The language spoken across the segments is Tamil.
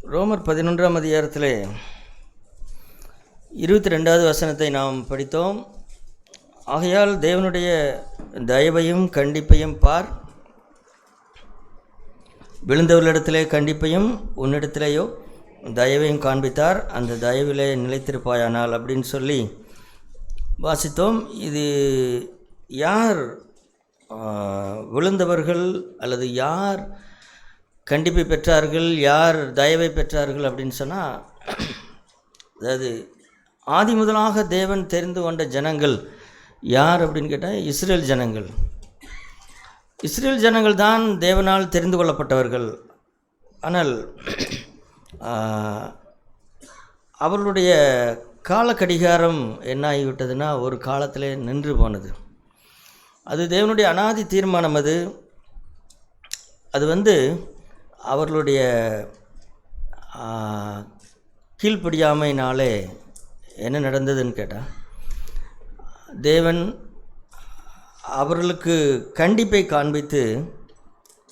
ரோமர் 11ஆம் அதிகாரத்திலே 22வது வசனத்தை நாம் படித்தோம். ஆகையால் தேவனுடைய தயவையும் கண்டிப்பையும் பார், விழுந்தவர்களிடத்திலே கண்டிப்பையும் உன்னிடத்திலேயோ தயவையும் காண்பித்தார், அந்த தயவிலே நிலைத்திருப்பாயானால் அப்படின்னு சொல்லி வாசித்தோம். இது யார் விழுந்தவர்கள் அல்லது யார் கண்டிப்பை பெற்றார்கள், யார் தயவை பெற்றார்கள் அப்படின்னு சொன்னால், அதாவது ஆதி முதலாக தேவன் தெரிந்து கொண்ட ஜனங்கள் யார் அப்படின்னு கேட்டால் இஸ்ரேல் ஜனங்கள். இஸ்ரேல் ஜனங்கள் தான் தேவனால் தெரிந்து கொள்ளப்பட்டவர்கள். ஆனால் அவர்களுடைய காலக்கடிகாரம் என்ன ஆகிவிட்டதுன்னா ஒரு காலத்தில் நின்று போனது. அது தேவனுடைய அனாதி தீர்மானம். அது அவர்களுடைய கீழ்ப்படியாமையினாலே என்ன நடந்ததுன்னு கேட்டால், தேவன் அவர்களுக்கு கண்டிப்பை காண்பித்து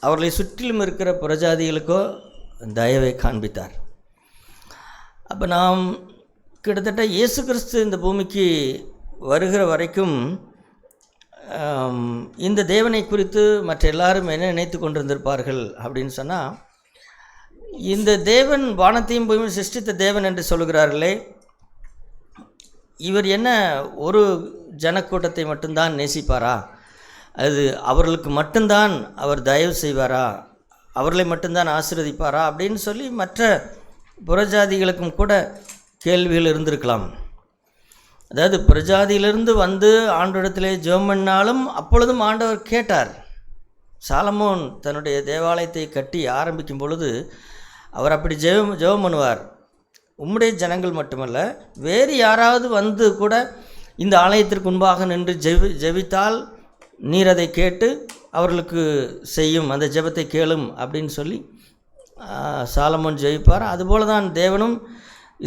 அவர்களை சுற்றிலும் இருக்கிற புறஜாதிகளுக்கோ தயவை காண்பித்தார். அப்போ நாம் கிட்டத்தட்ட இயேசு கிறிஸ்து இந்த பூமிக்கு வருகிற வரைக்கும் இந்த தேவனை குறித்து மற்ற எல்லாரும் என்ன நினைத்து கொண்டிருந்திருப்பார்கள் அப்படின்னு சொன்னால், இந்த தேவன் வானத்தையும் பூமியும் சிருஷ்டித்த தேவன் என்று சொல்கிறார்களே, இவர் என்ன ஒரு ஜனக்கூட்டத்தை மட்டும்தான் நேசிப்பாரா, அது அவர்களுக்கு மட்டும்தான் அவர் தயவு செய்வாரா, அவர்களை மட்டும்தான் ஆசீர்வதிப்பாரா அப்படின்னு சொல்லி மற்ற புறஜாதிகளுக்கும் கூட கேள்விகள் இருந்திருக்கலாம். அதாவது பிரஜாதியிலிருந்து வந்து ஆண்டவரிடத்திலே ஜெபம் பண்ணாலும் அப்பொழுதும் ஆண்டவர் கேட்டார். சாலமோன் தன்னுடைய தேவாலயத்தை கட்டி ஆரம்பிக்கும் பொழுது அவர் அப்படி ஜெபம் பண்ணுவார். உம்முடைய ஜனங்கள் மட்டுமல்ல, வேறு யாராவது வந்து கூட இந்த ஆலயத்திற்கு முன்பாக நின்று ஜெபித்தால் நீர் அதை கேட்டு அவர்களுக்கு செய்யும், அந்த ஜெபத்தை கேளும் அப்படின்னு சொல்லி சாலமோன் ஜெபிப்பார். அதுபோல தான் தேவனும்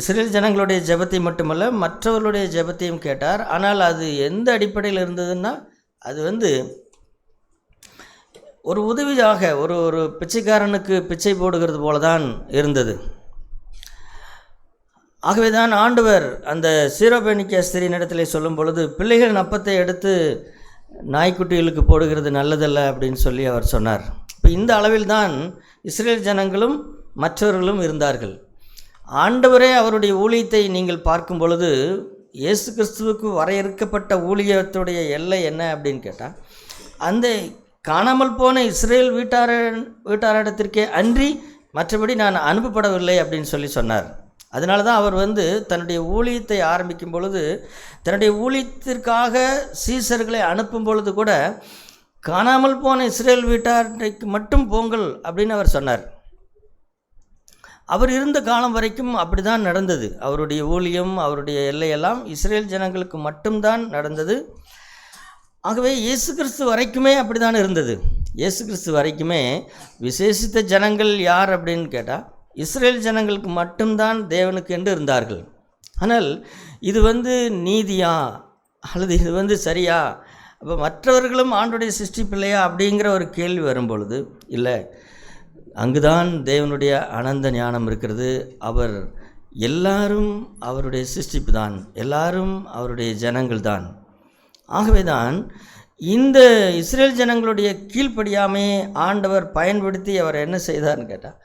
இஸ்ரேல் ஜனங்களுடைய ஜெபத்தை மட்டுமல்ல மற்றவர்களுடைய ஜெபத்தையும் கேட்டார். ஆனால் அது எந்த அடிப்படையில் இருந்ததுன்னா, அது ஒரு உதவியாக ஒரு பிச்சைக்காரனுக்கு பிச்சை போடுகிறது போல தான் இருந்தது. ஆகவே தான் ஆண்டவர் அந்த சீரோபேனிக்கே ஸ்திரீயின் இடத்துல சொல்லும் பொழுது, பிள்ளைகளின் அப்பத்தை எடுத்து நாய்க்குட்டிகளுக்கு போடுகிறது நல்லதல்ல அப்படின்னு சொல்லி அவர் சொன்னார். இப்போ இந்த அளவில் தான் இஸ்ரேல் ஜனங்களும் மற்றவர்களும் இருந்தார்கள். ஆண்டவரே அவருடைய ஊழியத்தை நீங்கள் பார்க்கும் பொழுது, இயேசு கிறிஸ்துவுக்கு வரையறுக்கப்பட்ட ஊழியத்துடைய எல்லை என்ன அப்படின்னு கேட்டால், அந்த காணாமல் போன இஸ்ரேல் வீட்டாரிடத்திற்கே அன்றி மற்றபடி நான் அனுப்பப்படவில்லை அப்படின்னு சொல்லி சொன்னார். அதனால தான் அவர் தன்னுடைய ஊழியத்தை ஆரம்பிக்கும் பொழுது, தன்னுடைய ஊழியத்திற்காக சீசர்களை அனுப்பும் பொழுது கூட காணாமல் போன இஸ்ரேல் வீட்டாருக்கு மட்டும் போங்கள் அப்படின்னு அவர் சொன்னார். அவர் இருந்த காலம் வரைக்கும் அப்படி தான் நடந்தது. அவருடைய ஊழியம், அவருடைய எல்லையெல்லாம் இஸ்ரேல் ஜனங்களுக்கு மட்டும்தான் நடந்தது. ஆகவே இயேசு கிறிஸ்து வரைக்குமே அப்படி தான் இருந்தது. இயேசு கிறிஸ்து வரைக்குமே விசேஷித்த ஜனங்கள் யார் அப்படின்னு கேட்டால் இஸ்ரேல் ஜனங்களுக்கு மட்டும்தான் தேவனுக்கு என்று இருந்தார்கள். ஆனால் இது நீதியா அல்லது இது சரியா, அப்போ மற்றவர்களும் ஆண்டுடைய சிருஷ்டிப்பில்லையா அப்படிங்கிற ஒரு கேள்வி வரும்பொழுது, இல்லை, அங்குதான் தேவனுடைய அனந்த ஞானம் இருக்கிறது. அவர் எல்லாரும் அவருடைய சிருஷ்டிப்பு தான், எல்லாரும் அவருடைய ஜனங்கள் தான். ஆகவே தான் இந்த இஸ்ரேல் ஜனங்களுடைய கீழ்ப்படியாமையை ஆண்டவர் பயன்படுத்தி அவர் என்ன செய்தார்னு கேட்டால்,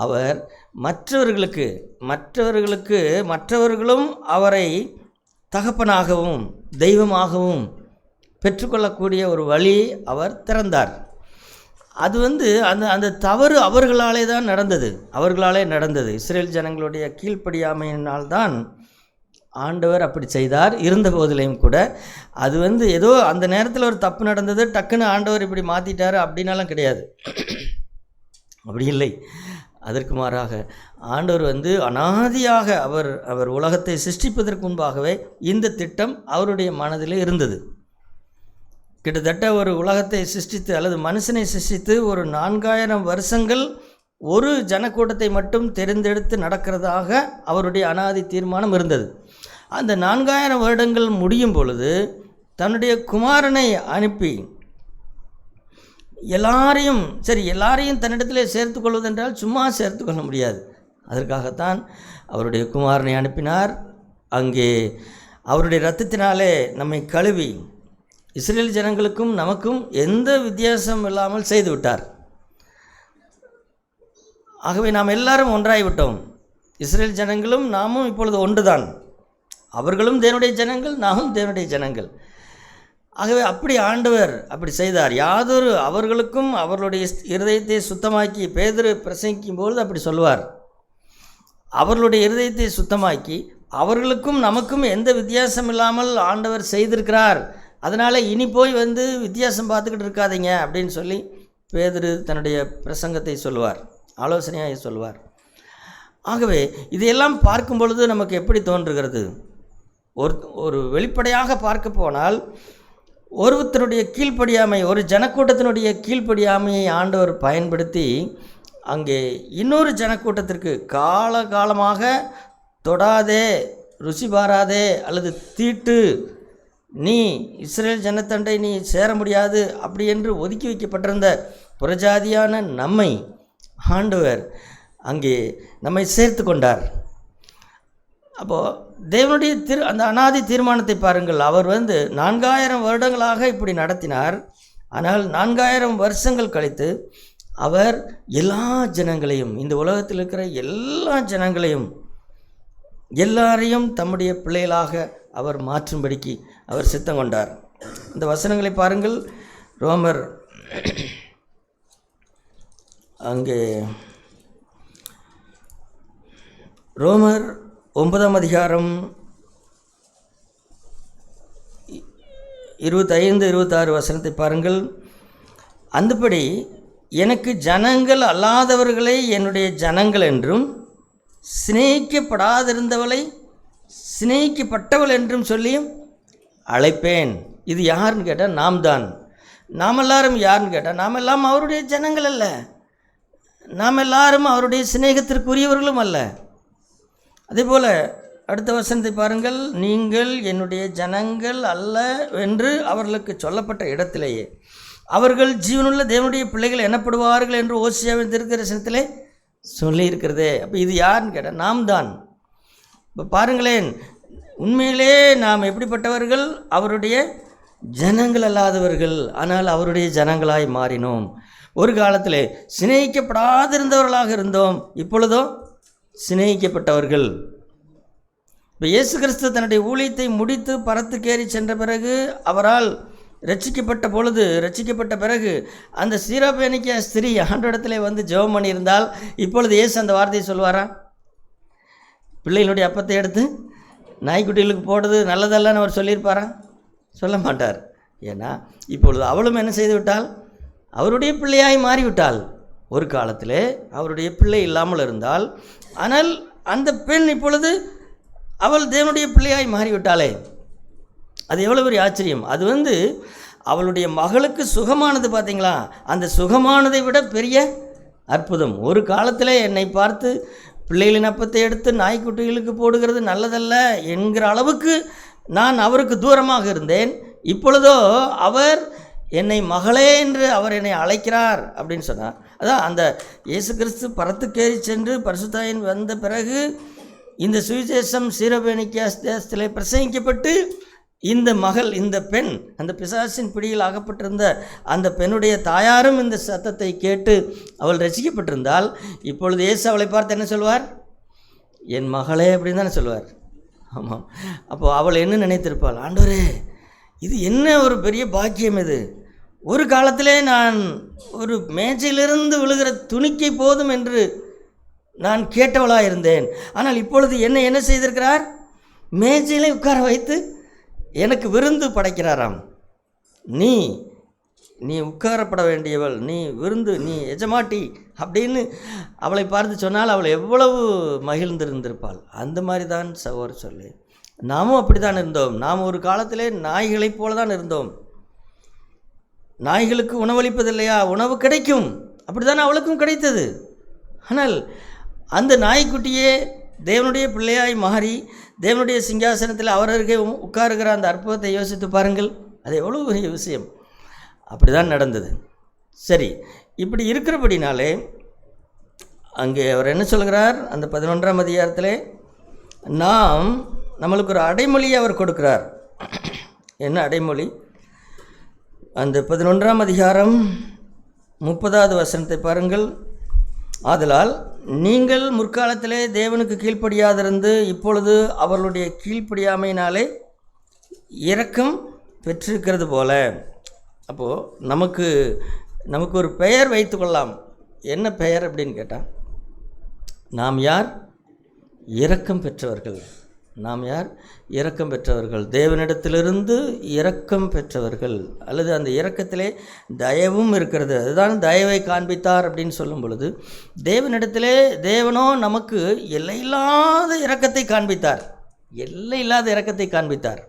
அவர் மற்றவர்களும் அவரை தகப்பனாகவும் தெய்வமாகவும் பெற்றுக்கொள்ளக்கூடிய ஒரு வழியை அவர் திறந்தார். அது அந்த தவறு அவர்களாலே நடந்தது. இஸ்ரேல் ஜனங்களுடைய கீழ்ப்படியாமையினால்தான் ஆண்டவர் அப்படி செய்தார். இருந்த போதிலையும் கூட அது ஏதோ அந்த நேரத்தில் ஒரு தப்பு நடந்தது, டக்குன்னு ஆண்டவர் இப்படி மாற்றிட்டார் அப்படின்னாலும் கிடையாது. அப்படி இல்லை. அதற்கு மாறாக ஆண்டவர் அனாதியாக அவர் உலகத்தை சிருஷ்டிப்பதற்கு முன்பாகவே இந்த திட்டம் அவருடைய மனதில் இருந்தது. கிட்டத்தட்ட ஒரு உலகத்தை சிருஷ்டித்து அல்லது மனுஷனை சிருஷ்டித்து ஒரு 4000 வருஷங்கள் ஒரு ஜனக்கூட்டத்தை மட்டும் தெரிந்தெடுத்து நடக்கிறதாக அவருடைய அனாதி தீர்மானம் இருந்தது. அந்த 4000 வருடங்கள் முடியும் பொழுது தன்னுடைய குமாரனை அனுப்பி எல்லாரையும் தன்னிடத்திலே சேர்த்து கொள்வதென்றால் சும்மா சேர்த்து கொள்ள முடியாது. அதற்காகத்தான் அவருடைய குமாரனை அனுப்பினார். அங்கே அவருடைய இரத்தத்தினாலே நம்மை கழுவி இஸ்ரேல் ஜனங்களுக்கும் நமக்கும் எந்த வித்தியாசம் இல்லாமல் செய்து விட்டார். ஆகவே நாம் எல்லாரும் ஒன்றாகிவிட்டோம். இஸ்ரேல் ஜனங்களும் நாமும் இப்பொழுது ஒன்றுதான். அவர்களும் தேவனுடைய ஜனங்கள், நாமும் தேவனுடைய ஜனங்கள். ஆகவே அப்படி ஆண்டவர் அப்படி செய்தார். அவர்களுக்கும் அவர்களுடைய இருதயத்தை சுத்தமாக்கி, பேதுரு பிரசங்கிக்கும் பொழுது அப்படி சொல்வார், அவர்களுடைய இருதயத்தை சுத்தமாக்கி அவர்களுக்கும் நமக்கும் எந்த வித்தியாசம் இல்லாமல் ஆண்டவர் செய்திருக்கிறார். அதனால் இனி போய் வித்தியாசம் பார்த்துக்கிட்டு இருக்காதீங்க அப்படின்னு சொல்லி பேதுரு தன்னுடைய பிரசங்கத்தை சொல்லுவார், ஆலோசனையாக சொல்லுவார். ஆகவே இதையெல்லாம் பார்க்கும் பொழுது நமக்கு எப்படி தோன்றுகிறது? ஒரு வெளிப்படையாக பார்க்க போனால் ஒருத்தருடைய கீழ்ப்படியாமை, ஒரு ஜனக்கூட்டத்தினுடைய கீழ்ப்படியாமையை ஆண்டவர் பயன்படுத்தி அங்கே இன்னொரு ஜனக்கூட்டத்திற்கு காலகாலமாக தொடாதே, ருசி பாராதே அல்லது தீட்டு, நீ இஸ்ரேல் ஜனத்தண்டை நீ சேர முடியாது அப்படி என்று ஒதுக்கி வைக்கப்பட்டிருந்த புறஜாதியான நம்மை ஆண்டவர் அங்கே நம்மை சேர்த்து கொண்டார். அப்போது தேவனுடைய அந்த அனாதி தீர்மானத்தை பாருங்கள். அவர் 4000 வருடங்களாக இப்படி நடத்தினார். ஆனால் 4000 வருஷங்கள் கழித்து அவர் எல்லா ஜனங்களையும், இந்த உலகத்தில் இருக்கிற எல்லா ஜனங்களையும், எல்லாரையும் தம்முடைய பிள்ளைகளாக அவர் மாற்றும்படிக்கு அவர் சித்தம் கொண்டார். இந்த வசனங்களை பாருங்கள். ரோமர் 9ஆம் அதிகாரம் 25-26 வசனத்தை பாருங்கள். அந்தபடி எனக்கு ஜனங்கள் அல்லாதவர்களை என்னுடைய ஜனங்கள் என்றும், சிநேகிக்கப்படாதிருந்தவளை சிநேகிக்கப்பட்டவள் என்றும் சொல்லியும் அழைப்பேன். இது யாருன்னு கேட்டால் நாம் தான். நாம் எல்லாரும் யாருன்னு கேட்டால் நாம் எல்லாம் அவருடைய ஜனங்கள் அல்ல, நாம் எல்லாரும் அவருடைய சிநேகத்திற்குரியவர்களும் அல்ல. அதே போல் அடுத்த வசனத்தை பாருங்கள். நீங்கள் என்னுடைய ஜனங்கள் அல்ல என்று அவர்களுக்கு சொல்லப்பட்ட இடத்திலேயே அவர்கள் ஜீவனுள்ள தேவனுடைய பிள்ளைகள் எனப்படுவார்கள் என்று ஓசியாவின் தீர்க்கதரிசனத்திலே சொல்லியிருக்கிறதே. அப்போ இது யாருன்னு கேட்டால் நாம் தான். இப்போ பாருங்களேன், உண்மையிலே நாம் எப்படிப்பட்டவர்கள்? அவருடைய ஜனங்கள் அல்லாதவர்கள், ஆனால் அவருடைய ஜனங்களாய் மாறினோம். ஒரு காலத்தில் சிநேகிக்கப்படாதிருந்தவர்களாக இருந்தோம், இப்பொழுதோ சிநேகிக்கப்பட்டவர்கள். இப்போ இயேசு கிறிஸ்து தன்னுடைய ஊழியத்தை முடித்து பரத்துக்கேறி சென்ற பிறகு, அவரால் ரட்சிக்கப்பட்ட பிறகு அந்த சீரோபேனிக்கே ஸ்திரீ ஆண்டவரிடத்தில் ஜெபம் பண்ணியிருந்தால் இப்பொழுது இயேசு அந்த வார்த்தையை சொல்வாரா? பிள்ளைகளுடைய அப்பத்தை எடுத்து நாய்க்குட்டிகளுக்கு போடுறது நல்லதல்லன்னு அவர் சொல்லியிருப்பாரா? சொல்ல மாட்டார். ஏன்னா இப்பொழுது அவளும் என்ன செய்து விட்டால்? அவருடைய பிள்ளையாய் மாறிவிட்டாள். ஒரு காலத்தில் அவருடைய பிள்ளை இல்லாமல் இருந்தால், ஆனால் அந்த பெண் இப்பொழுது அவள் தேவனுடைய பிள்ளையாய் மாறிவிட்டாளே, அது எவ்வளோ பெரிய ஆச்சரியம்! அது அவளுடைய மகளுக்கு சுகமானது பார்த்தீங்களா? அந்த சுகமானதை விட பெரிய அற்புதம். ஒரு காலத்தில் என்னை பார்த்து பிள்ளைகளின் அப்பத்தை எடுத்து நாய்க்குட்டிகளுக்கு போடுகிறது நல்லதல்ல என்கிற அளவுக்கு நான் அவருக்கு தூரமாக இருந்தேன். இப்பொழுதோ அவர் என்னை மகளே என்று அவர் என்னை அழைக்கிறார் அப்படின்னு சொன்னார். அதான் அந்த இயேசு கிறிஸ்து பரத்துக்கேறி சென்று பரிசுத்தாயின் வந்த பிறகு இந்த சுவிசேஷம் சீரோபேனிக்கே தேசத்திலே பிரசங்கிக்கப்பட்டு இந்த மகள், இந்த பெண், அந்த பிசாசின் பிடியில் அகப்பட்டிருந்த அந்த பெண்ணுடைய தாயாரும் இந்த சத்தத்தை கேட்டு அவள் ரசிக்கப்பட்டிருந்தால், இப்பொழுது இயேசு அவளை பார்த்து என்ன சொல்வார்? என் மகளே அப்படின்னு தானே சொல்வார். ஆமாம். அப்போது அவள் என்ன நினைத்திருப்பாள்? ஆண்டவரே, இது என்ன ஒரு பெரிய பாக்கியம்! இது ஒரு காலத்திலே நான் ஒரு மேஜையிலிருந்து விழுகிற துணிக்கை போதும் என்று நான் கேட்டவளாக இருந்தேன். ஆனால் இப்பொழுது என்ன செய்திருக்கிறார்? மேஜையிலே உட்கார வைத்து எனக்கு விருந்து படைக்கிறாராம். நீ உட்காரப்பட வேண்டியவள், நீ விருந்து, நீ எஜமாட்டி அப்படின்னு அவளை பார்த்து சொன்னால் அவள் எவ்வளவு மகிழ்ந்திருந்திருப்பாள். அந்த மாதிரி தான் சகோதரர் சொல்லி நாமும் அப்படி தான் இருந்தோம். நாம் ஒரு காலத்திலே நாய்களைப் போல தான் இருந்தோம். நாய்களுக்கு உணவளிப்பதில்லையா? உணவு கிடைக்கும், அப்படி தானே அவளுக்கும் கிடைத்தது. ஆனால் அந்த நாய்க்குட்டியே தேவனுடைய பிள்ளையாய் மாறி தேவனுடைய சிங்காசனத்தில் அவர் அருகே உட்காருகிற அந்த அற்புதத்தை யோசித்து பாருங்கள். அது எவ்வளோ பெரிய விஷயம்! அப்படி தான் நடந்தது. சரி, இப்படி இருக்கிறபடினாலே அங்கே அவர் என்ன சொல்கிறார்? அந்த 11ஆம் அதிகாரத்திலே நம்மளுக்கு ஒரு அடைமொழியை அவர் கொடுக்கிறார். என்ன அடைமொழி? அந்த 11ஆம் அதிகாரம் 30வது வசனத்தை பாருங்கள். ஆதலால் நீங்கள் முற்காலத்திலே தேவனுக்கு கீழ்ப்படியாதிருந்து இப்பொழுது அவர்களுடைய கீழ்ப்படியாமையினாலே இரக்கம் பெற்றிருக்கிறது போல. அப்போது நமக்கு ஒரு பெயர் வைத்து கொள்ளலாம். என்ன பெயர் அப்படின்னு கேட்டால், நாம் யார்? இரக்கம் பெற்றவர்கள். நாம் யார்? இரக்கம் பெற்றவர்கள். தேவனிடத்திலிருந்து இரக்கம் பெற்றவர்கள். அல்லது அந்த இரக்கத்திலே தயவும் இருக்கிறது. அதுதான் தயவை காண்பித்தார் அப்படின்னு சொல்லும் பொழுது, தேவனிடத்திலே தேவனோ நமக்கு எல்லையில்லாத இரக்கத்தை காண்பித்தார். எல்லையில்லாத இரக்கத்தை காண்பித்தார்.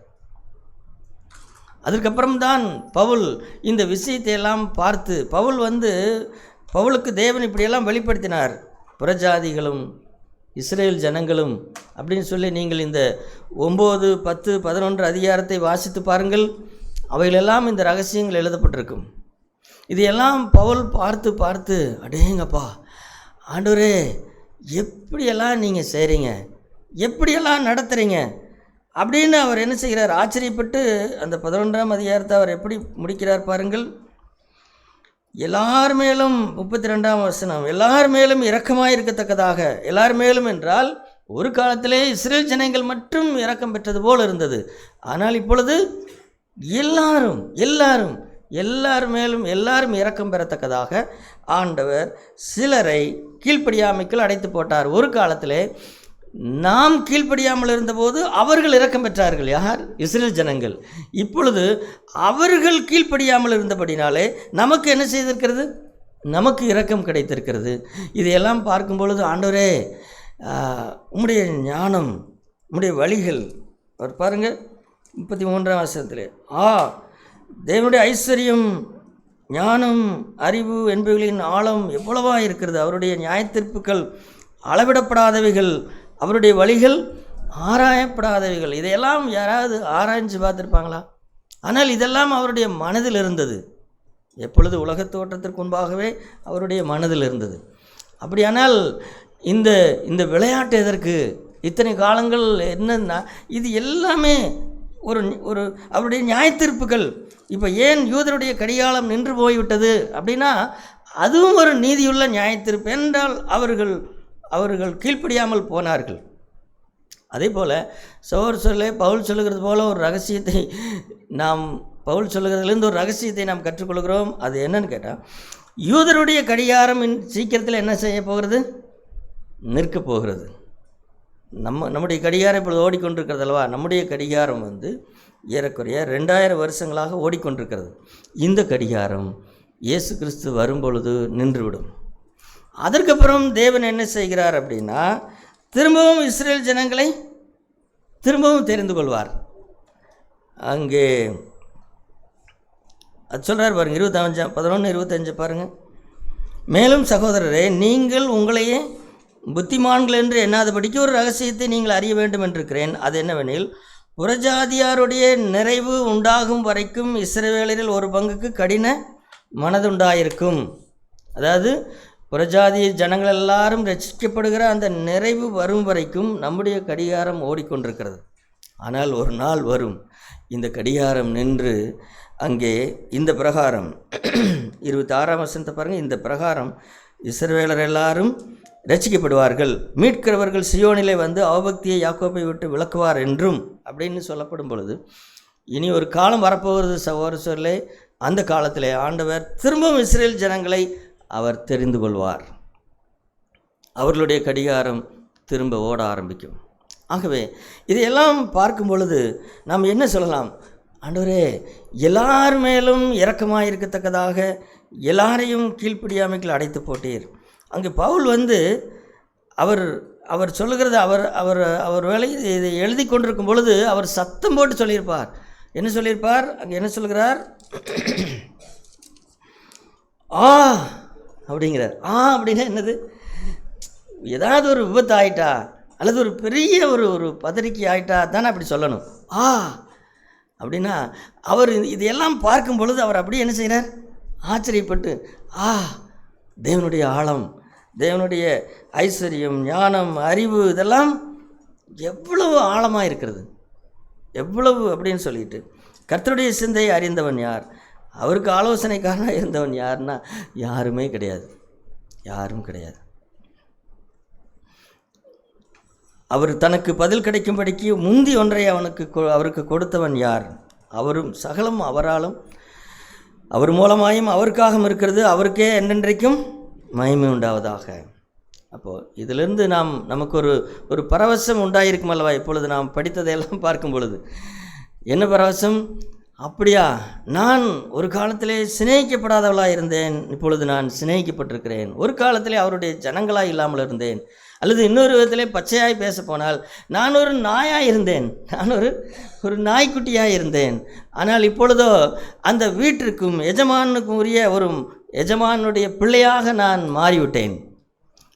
அதற்கப்புறம்தான் பவுல் இந்த விஷயத்தை எல்லாம் பார்த்து, பவுலுக்கு தேவன் இப்படியெல்லாம் வெளிப்படுத்தினார். புறஜாதிகளும் இஸ்ரேல் ஜனங்களும் அப்படின்னு சொல்லி நீங்கள் இந்த 9, 10, 11 அதிகாரத்தை வாசித்து பாருங்கள். அவைகளெல்லாம் இந்த ரகசியங்கள் எழுதப்பட்டிருக்கும். இதையெல்லாம் பவுல் பார்த்து அடேங்கப்பா ஆண்டவரே, எப்படியெல்லாம் நீங்கள் செய்கிறீங்க, எப்படியெல்லாம் நடத்துகிறீங்க அப்படின்னு அவர் என்ன செய்கிறார்? ஆச்சரியப்பட்டு அந்த 11ஆம் அதிகாரத்தை அவர் எப்படி முடிக்கிறார் பாருங்கள். எல்லார் மேலும் 32ஆம் வசனம், எல்லார் மேலும் இரக்கமாக இருக்கத்தக்கதாக. எல்லார் மேலும் என்றால் ஒரு காலத்திலே இஸ்ரேல் ஜனங்கள் மட்டும் இரக்கம் பெற்றது போல் இருந்தது. ஆனால் இப்பொழுது எல்லாரும் மேலும் எல்லாரும் இரக்கம் பெறத்தக்கதாக ஆண்டவர் சிலரை கீழ்ப்படியாமைக்குள் அடைத்து போட்டார். ஒரு காலத்திலே நாம் கீழ்ப்படியாமல் இருந்தபோது அவர்கள் இரக்கம் பெற்றார்கள். யார்? இஸ்ரேல் ஜனங்கள். இப்பொழுது அவர்கள் கீழ்ப்படியாமல் இருந்தபடினாலே நமக்கு என்ன செய்திருக்கிறது? நமக்கு இரக்கம் கிடைத்திருக்கிறது. இதையெல்லாம் பார்க்கும் பொழுது ஆண்டவரே, உம்முடைய ஞானம், உம்முடைய வழிகள், அவர் பாருங்கள் 33ஆம் வசனத்திலே, தேவனுடைய ஐஸ்வர்யம், ஞானம், அறிவு என்பவைகளின் ஆழம் எவ்வளவா இருக்கிறது. அவருடைய நியாயத்தீர்ப்புகள் அளவிடப்படாதவைகள், அவருடைய வழிகள் ஆராயப்படாதவைகள். இதையெல்லாம் யாராவது ஆராய்ச்சி பார்த்துருப்பாங்களா? ஆனால் இதெல்லாம் அவருடைய மனதில் இருந்தது. எப்பொழுது? உலகத் தோற்றத்திற்கு முன்பாகவே அவருடைய மனதில் இருந்தது. அப்படியானால் இந்த விளையாட்டு எதற்கு? இத்தனை காலங்கள் என்னன்னா, இது எல்லாமே ஒரு அவருடைய நியாயத்தீர்ப்புகள். இப்போ ஏன் யூதருடைய கடிகாலம் நின்று போய்விட்டது அப்படின்னா, அதுவும் ஒரு நீதியுள்ள நியாயத்தீர்ப்பு. என்றால் அவர்கள் கீழ்ப்படியாமல் போனார்கள். அதே போல் பவுல் சொல்லுகிறது போல ஒரு ரகசியத்தை பவுல் சொல்லுகிறதுலேருந்து ஒரு ரகசியத்தை நாம் கற்றுக்கொள்கிறோம். அது என்னன்னு கேட்டால், யூதருடைய கடிகாரம் சீக்கிரத்தில் என்ன செய்ய போகிறது? நிற்க போகிறது. நம்முடைய கடிகாரம் இப்பொழுது ஓடிக்கொண்டிருக்கிறது அல்லவா? நம்முடைய கடிகாரம் ஏறக்குறைய 2000 வருஷங்களாக ஓடிக்கொண்டிருக்கிறது. இந்த கடிகாரம் இயேசு கிறிஸ்து வரும்பொழுது நின்றுவிடும். அதற்கப்புறம் தேவன் என்ன செய்கிறார் அப்படின்னா, திரும்பவும் இஸ்ரேல் ஜனங்களை திரும்பவும் தெரிந்து கொள்வார். அங்கே அது சொல்கிறார் பாருங்கள், 11:25 பாருங்கள். மேலும் சகோதரரே, நீங்கள் உங்களையே புத்திமான்கள் என்று எண்ணாதபடிக்கு ஒரு ரகசியத்தை நீங்கள் அறிய வேண்டும் என்றிருக்கிறேன். அது என்னவெனில், புறஜாதியாருடைய நிறைவு உண்டாகும் வரைக்கும் இஸ்ரவேலரில் ஒரு பங்குக்கு கடின மனதுண்டாயிருக்கும். அதாவது புறஜாதி ஜனங்கள் எல்லாரும் ரட்சிக்கப்படுகிற அந்த நிறைவு வரும் வரைக்கும் நம்முடைய கடிகாரம் ஓடிக்கொண்டிருக்கிறது. ஆனால் ஒரு நாள் வரும், இந்த கடிகாரம் நின்று அங்கே இந்த பிரகாரம் 26ஆம் வசனத்தை பாருங்கள். இந்த பிரகாரம் இஸ்ரவேலர் எல்லாரும் ரட்சிக்கப்படுவார்கள், மீட்கிறவர்கள் சியோனிலே அவபக்தியை யாக்கோப்பை விட்டு விலக்குவார் என்றும் அப்படின்னு சொல்லப்படும் பொழுது, இனி ஒரு காலம் வரப்போகிறது சகோதரர்களே. அந்த காலத்திலே ஆண்டவர் திரும்பவும் இஸ்ரேல் ஜனங்களை அவர் தெரிந்து கொள்வார். அவர்களுடைய கடிகாரம் திரும்ப ஓட ஆரம்பிக்கும். ஆகவே இதையெல்லாம் பார்க்கும் பொழுது நாம் என்ன சொல்லலாம்? ஆண்டவரே, எல்லார் மேலும் இரக்கமாக இருக்கத்தக்கதாக எல்லாரையும் கீழ்ப்படியாமைக்குள் அடைத்து போட்டீர். அங்கே பவுல் அவர் சொல்லுகிறது, அவர் வேலை இதை எழுதி கொண்டிருக்கும் பொழுது அவர் சத்தம் போட்டு சொல்லியிருப்பார். என்ன சொல்லியிருப்பார்? அங்கே என்ன சொல்கிறார்? அப்படிங்கிறார். அப்படின்னா என்னது? ஏதாவது ஒரு விபத்து ஆகிட்டா அல்லது ஒரு பெரிய ஒரு பதறிக்கை ஆகிட்டா தானே அப்படி சொல்லணும். அப்படின்னா அவர் இதையெல்லாம் பார்க்கும் பொழுது அவர் அப்படியே என்ன செய்கிறார்? ஆச்சரியப்பட்டு தேவனுடைய ஆழம், தேவனுடைய ஐஸ்வர்யம், ஞானம், அறிவு இதெல்லாம் எவ்வளவு ஆழமாக இருக்கிறது, எவ்வளவு அப்படின்னு சொல்லிட்டு. கர்த்தருடைய சிந்தையை அறிந்தவன் யார்? அவருக்கு ஆலோசனைக்காரனாக இருந்தவன் யாருன்னா யாருமே கிடையாது, யாரும் கிடையாது. அவர் தனக்கு பதில் கிடைக்கும்படிக்கு முந்தி ஒன்றை அவருக்கு கொடுத்தவன் யார்? அவரும் சகலம் அவராலும் அவர் மூலமாயும் அவருக்காகவும் இருக்கிறது, அவருக்கே என்றென்றைக்கும் மகிமை உண்டாவதாக. அப்போது இதிலிருந்து நமக்கு ஒரு பரவசம் உண்டாயிருக்கும் அல்லவா? இப்பொழுது நாம் படித்ததையெல்லாம் பார்க்கும் பொழுது என்ன பரவசம்? அப்படியா, நான் ஒரு காலத்திலே சிநேகிக்கப்படாதவளாக இருந்தேன், இப்பொழுது நான் சிநேகிக்கப்பட்டிருக்கிறேன். ஒரு காலத்திலே அவருடைய ஜனங்களாக இல்லாமல் இருந்தேன். அல்லது இன்னொரு விதத்திலே பச்சையாய் பேச போனால் நான் ஒரு நாயாக இருந்தேன், நான் ஒரு நாய்க்குட்டியாக இருந்தேன். ஆனால் இப்பொழுதோ அந்த வீட்டிற்கும் எஜமானுக்கும் உரிய ஒரு எஜமானுடைய பிள்ளையாக நான் மாறிவிட்டேன்.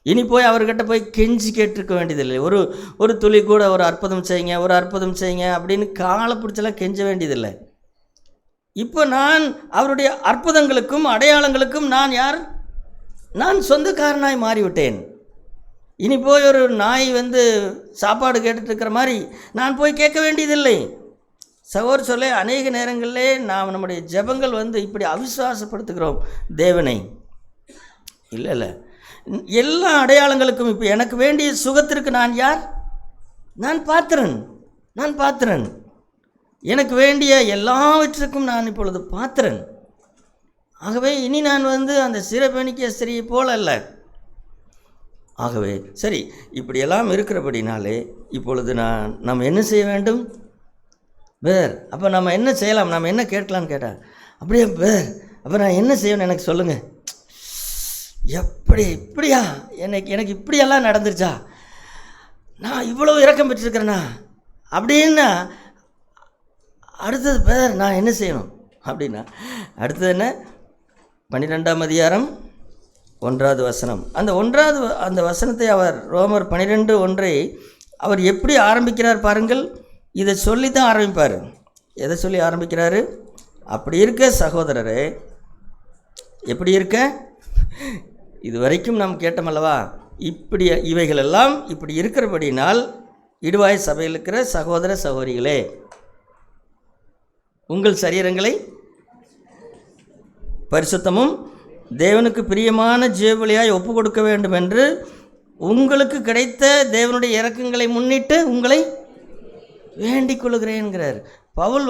இனி போய் அவர்கிட்ட போய் கெஞ்சி கேட்டிருக்க வேண்டியதில்லை. ஒரு துளி கூட ஒரு அற்புதம் செய்யுங்க அப்படின்னு காலை பிடிச்செல்லாம் கெஞ்ச வேண்டியதில்லை. இப்போ நான் அவருடைய அற்புதங்களுக்கும் அடையாளங்களுக்கும் நான் யார்? நான் சொந்தக்காரனாய் மாறிவிட்டேன். இனி போய் ஒரு நாய் சாப்பாடு கேட்டுட்ருக்கிற மாதிரி நான் போய் கேட்க வேண்டியதில்லை. சகோதர சொல்ல அநேக நேரங்களிலே நாம் நம்முடைய ஜெபங்கள் இப்படி அவிசுவாசப்படுத்துகிறோம் தேவனை. இல்லை, எல்லா அடையாளங்களுக்கும் இப்போ எனக்கு வேண்டிய சுகத்திற்கு நான் யார்? நான் பாத்திரன். எனக்கு வேண்டிய எல்லாவற்றுக்கும் நான் இப்பொழுது பாத்திரன். ஆகவே இனி நான் அந்த சிரபெனிக்கே ஸ்திரியை போல அல்ல. ஆகவே சரி, இப்படியெல்லாம் இருக்கிறபடினாலே இப்பொழுது நாம் என்ன செய்ய வேண்டும்? அப்போ நம்ம என்ன செய்யலாம், நம்ம என்ன கேட்கலான்னு கேட்டால், அப்படியே அப்போ நான் என்ன செய்யணும் எனக்கு சொல்லுங்கள். இப்படியா எனக்கு இப்படியெல்லாம் நடந்துருச்சா, நான் இவ்வளவு இரக்கம் பெற்றிருக்கிறேன்னா அப்படின்னா அடுத்தது நான் என்ன செய்யணும் அப்படின்னா, அடுத்தது என்ன? 12ஆம் அதிகாரம் 1வது வசனம். அந்த வசனத்தை அவர் ரோமர் 12:1 அவர் எப்படி ஆரம்பிக்கிறார் பாருங்கள். இதை சொல்லி தான் ஆரம்பிப்பார். எதை சொல்லி ஆரம்பிக்கிறாரு? அப்படி இருக்க சகோதரரே, எப்படி இருக்க? இது வரைக்கும் நாம் கேட்டோமல்லவா, இவைகளெல்லாம் இப்படி இருக்கிறபடினால் இடுவாய் சபையில் இருக்கிற சகோதர சகோதரிகளே, உங்கள் சரீரங்களை பரிசுத்தமும் தேவனுக்கு பிரியமான ஜீவபலியாய் ஒப்பு கொடுக்க வேண்டும் என்று உங்களுக்கு கிடைத்த தேவனுடைய இரக்கங்களை முன்னிட்டு உங்களை வேண்டிக் கொள்கிறேன்கிறார். பவுல்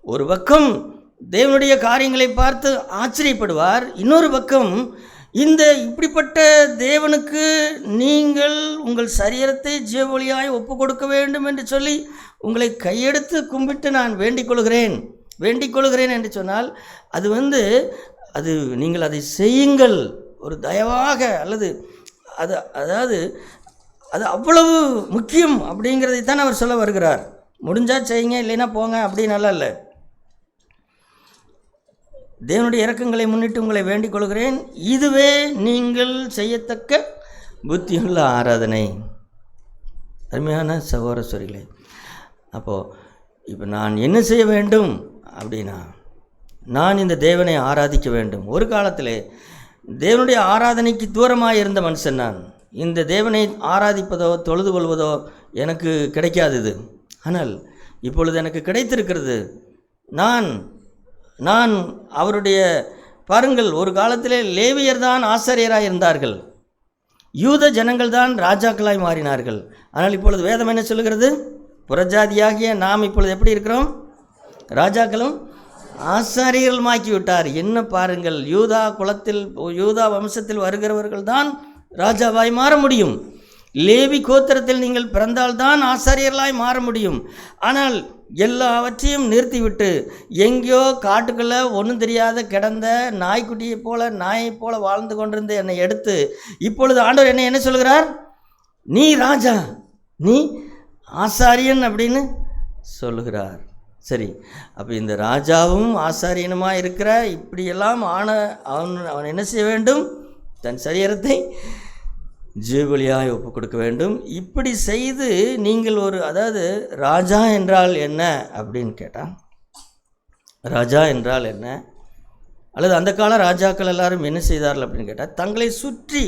ஒரு பக்கம் தேவனுடைய காரியங்களை பார்த்து ஆச்சரியப்படுவார், இன்னொரு பக்கம் இப்படிப்பட்ட தேவனுக்கு நீங்கள் உங்கள் சரீரத்தை ஜீவபலியாய் ஒப்பு கொடுக்க வேண்டும் என்று சொல்லி உங்களை கையெடுத்து கும்பிட்டு நான் வேண்டிக் கொள்கிறேன் என்று சொன்னால் அது நீங்கள் அதை செய்யுங்கள் ஒரு தயவாக, அல்லது அதாவது அது அவ்வளவு முக்கியம் அப்படிங்கிறதைத்தான் அவர் சொல்ல வருகிறார். முடிஞ்சால் செய்யுங்க, இல்லைன்னா போங்க அப்படின்னு இல்லை. தேவனுடைய இரக்கங்களை முன்னிட்டு உங்களை வேண்டிக் கொள்கிறேன், இதுவே நீங்கள் செய்யத்தக்க புத்தியுள்ள ஆராதனை. அருமையான சகோதர சகோதரிகளே, அப்போது இப்போ நான் என்ன செய்ய வேண்டும் அப்படின்னா, நான் இந்த தேவனை ஆராதிக்க வேண்டும். ஒரு காலத்தில் தேவனுடைய ஆராதனைக்கு தூரமாக இருந்த மனுஷன் நான். இந்த தேவனை ஆராதிப்பதோ தொழுது கொள்வதோ எனக்கு கிடைக்காதது. ஆனால் இப்பொழுது எனக்கு கிடைத்திருக்கிறது. நான் அவருடைய பாருங்கள், ஒரு காலத்திலே லேவியர் தான் ஆசாரியராக இருந்தார்கள், யூத ஜனங்கள் தான் ராஜாக்களாய் மாறினார்கள். ஆனால் இப்பொழுது வேதம் என்ன சொல்லுகிறது? புறஜாதியாகிய நாம் இப்பொழுது எப்படி இருக்கிறோம்? ராஜாக்களும் ஆசாரியர்களுமாக்கி விட்டார். என்ன பாருங்கள், யூதா வம்சத்தில் வருகிறவர்கள் தான் ராஜாவாய் மாற முடியும். லேவி கோத்திரத்தில் நீங்கள் பிறந்தால்தான் ஆசாரியர்களாய் மாற முடியும். ஆனால் எல்லாவற்றையும் நிறுத்திவிட்டு எங்கேயோ காட்டுக்குள்ளே ஒன்றும் தெரியாத கிடந்த நாய்க்குட்டியைப் போல நாயைப் போல வாழ்ந்து கொண்டிருந்த என்னை எடுத்து இப்பொழுது ஆண்டவர் என்னை என்ன சொல்கிறார்? நீ ராஜா, நீ ஆசாரியன் அப்படின்னு சொல்லுகிறார். சரி, அப்போ இந்த ராஜாவும் ஆசாரியனுமாக இருக்கிற இப்படியெல்லாம் அவன் என்ன செய்ய வேண்டும்? தன் சரீரத்தை ஜீவபலியாய் ஒப்பு கொடுக்க வேண்டும். இப்படி செய்து நீங்கள் அதாவது ராஜா என்றால் என்ன அப்படின்னு கேட்டால், ராஜா என்றால் என்ன? அல்லது அந்த கால ராஜாக்கள் எல்லாரும் என்ன செய்தார்கள் அப்படின்னு கேட்டால், தங்களை சுற்றி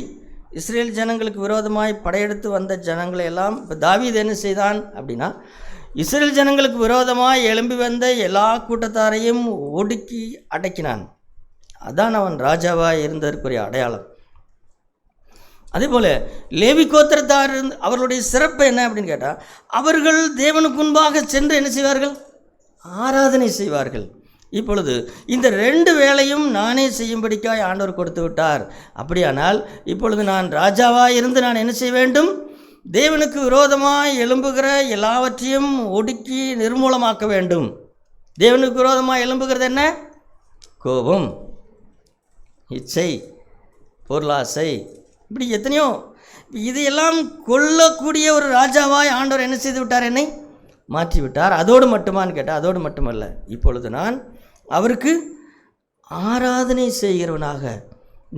இஸ்ரேல் ஜனங்களுக்கு விரோதமாய் படையெடுத்து வந்த ஜனங்களை எல்லாம், இப்போ தாவீது என்ன செய்தான் அப்படின்னா, இஸ்ரேல் ஜனங்களுக்கு விரோதமாய் எழும்பி வந்த எல்லா கூட்டத்தாரையும் ஒடுக்கி அடக்கினான். அதான் அவன் ராஜாவாக இருந்ததற்குரிய அடையாளம். அதே போல் லேவி கோத்திரத்தார் அவர்களுடைய சிறப்பு என்ன அப்படின்னு கேட்டால், அவர்கள் தேவனுக்கு முன்பாக சென்று என்ன செய்வார்கள்? ஆராதனை செய்வார்கள். இப்பொழுது இந்த 2 வேளையும் நானே செய்யும்படிக்காய் ஆண்டவர் கொடுத்து விட்டார். அப்படியானால் இப்பொழுது நான் ராஜாவாக இருந்து நான் என்ன செய்ய வேண்டும்? தேவனுக்கு விரோதமாக எழும்புகிற எல்லாவற்றையும் ஒடுக்கி நிர்மூலமாக்க வேண்டும். தேவனுக்கு விரோதமாக எழும்புகிறது என்ன? கோபம், இச்சை, பொருளாசை, இப்படி எத்தனையோ. இதையெல்லாம் கொல்லக்கூடிய ஒரு ராஜாவாய் ஆண்டவர் என்ன செய்து விட்டார்? என்னை மாற்றிவிட்டார். அதோடு மட்டுமான்னு கேட்டால், அதோடு மட்டுமல்ல, இப்பொழுது நான் அவருக்கு ஆராதனை செய்கிறவனாக.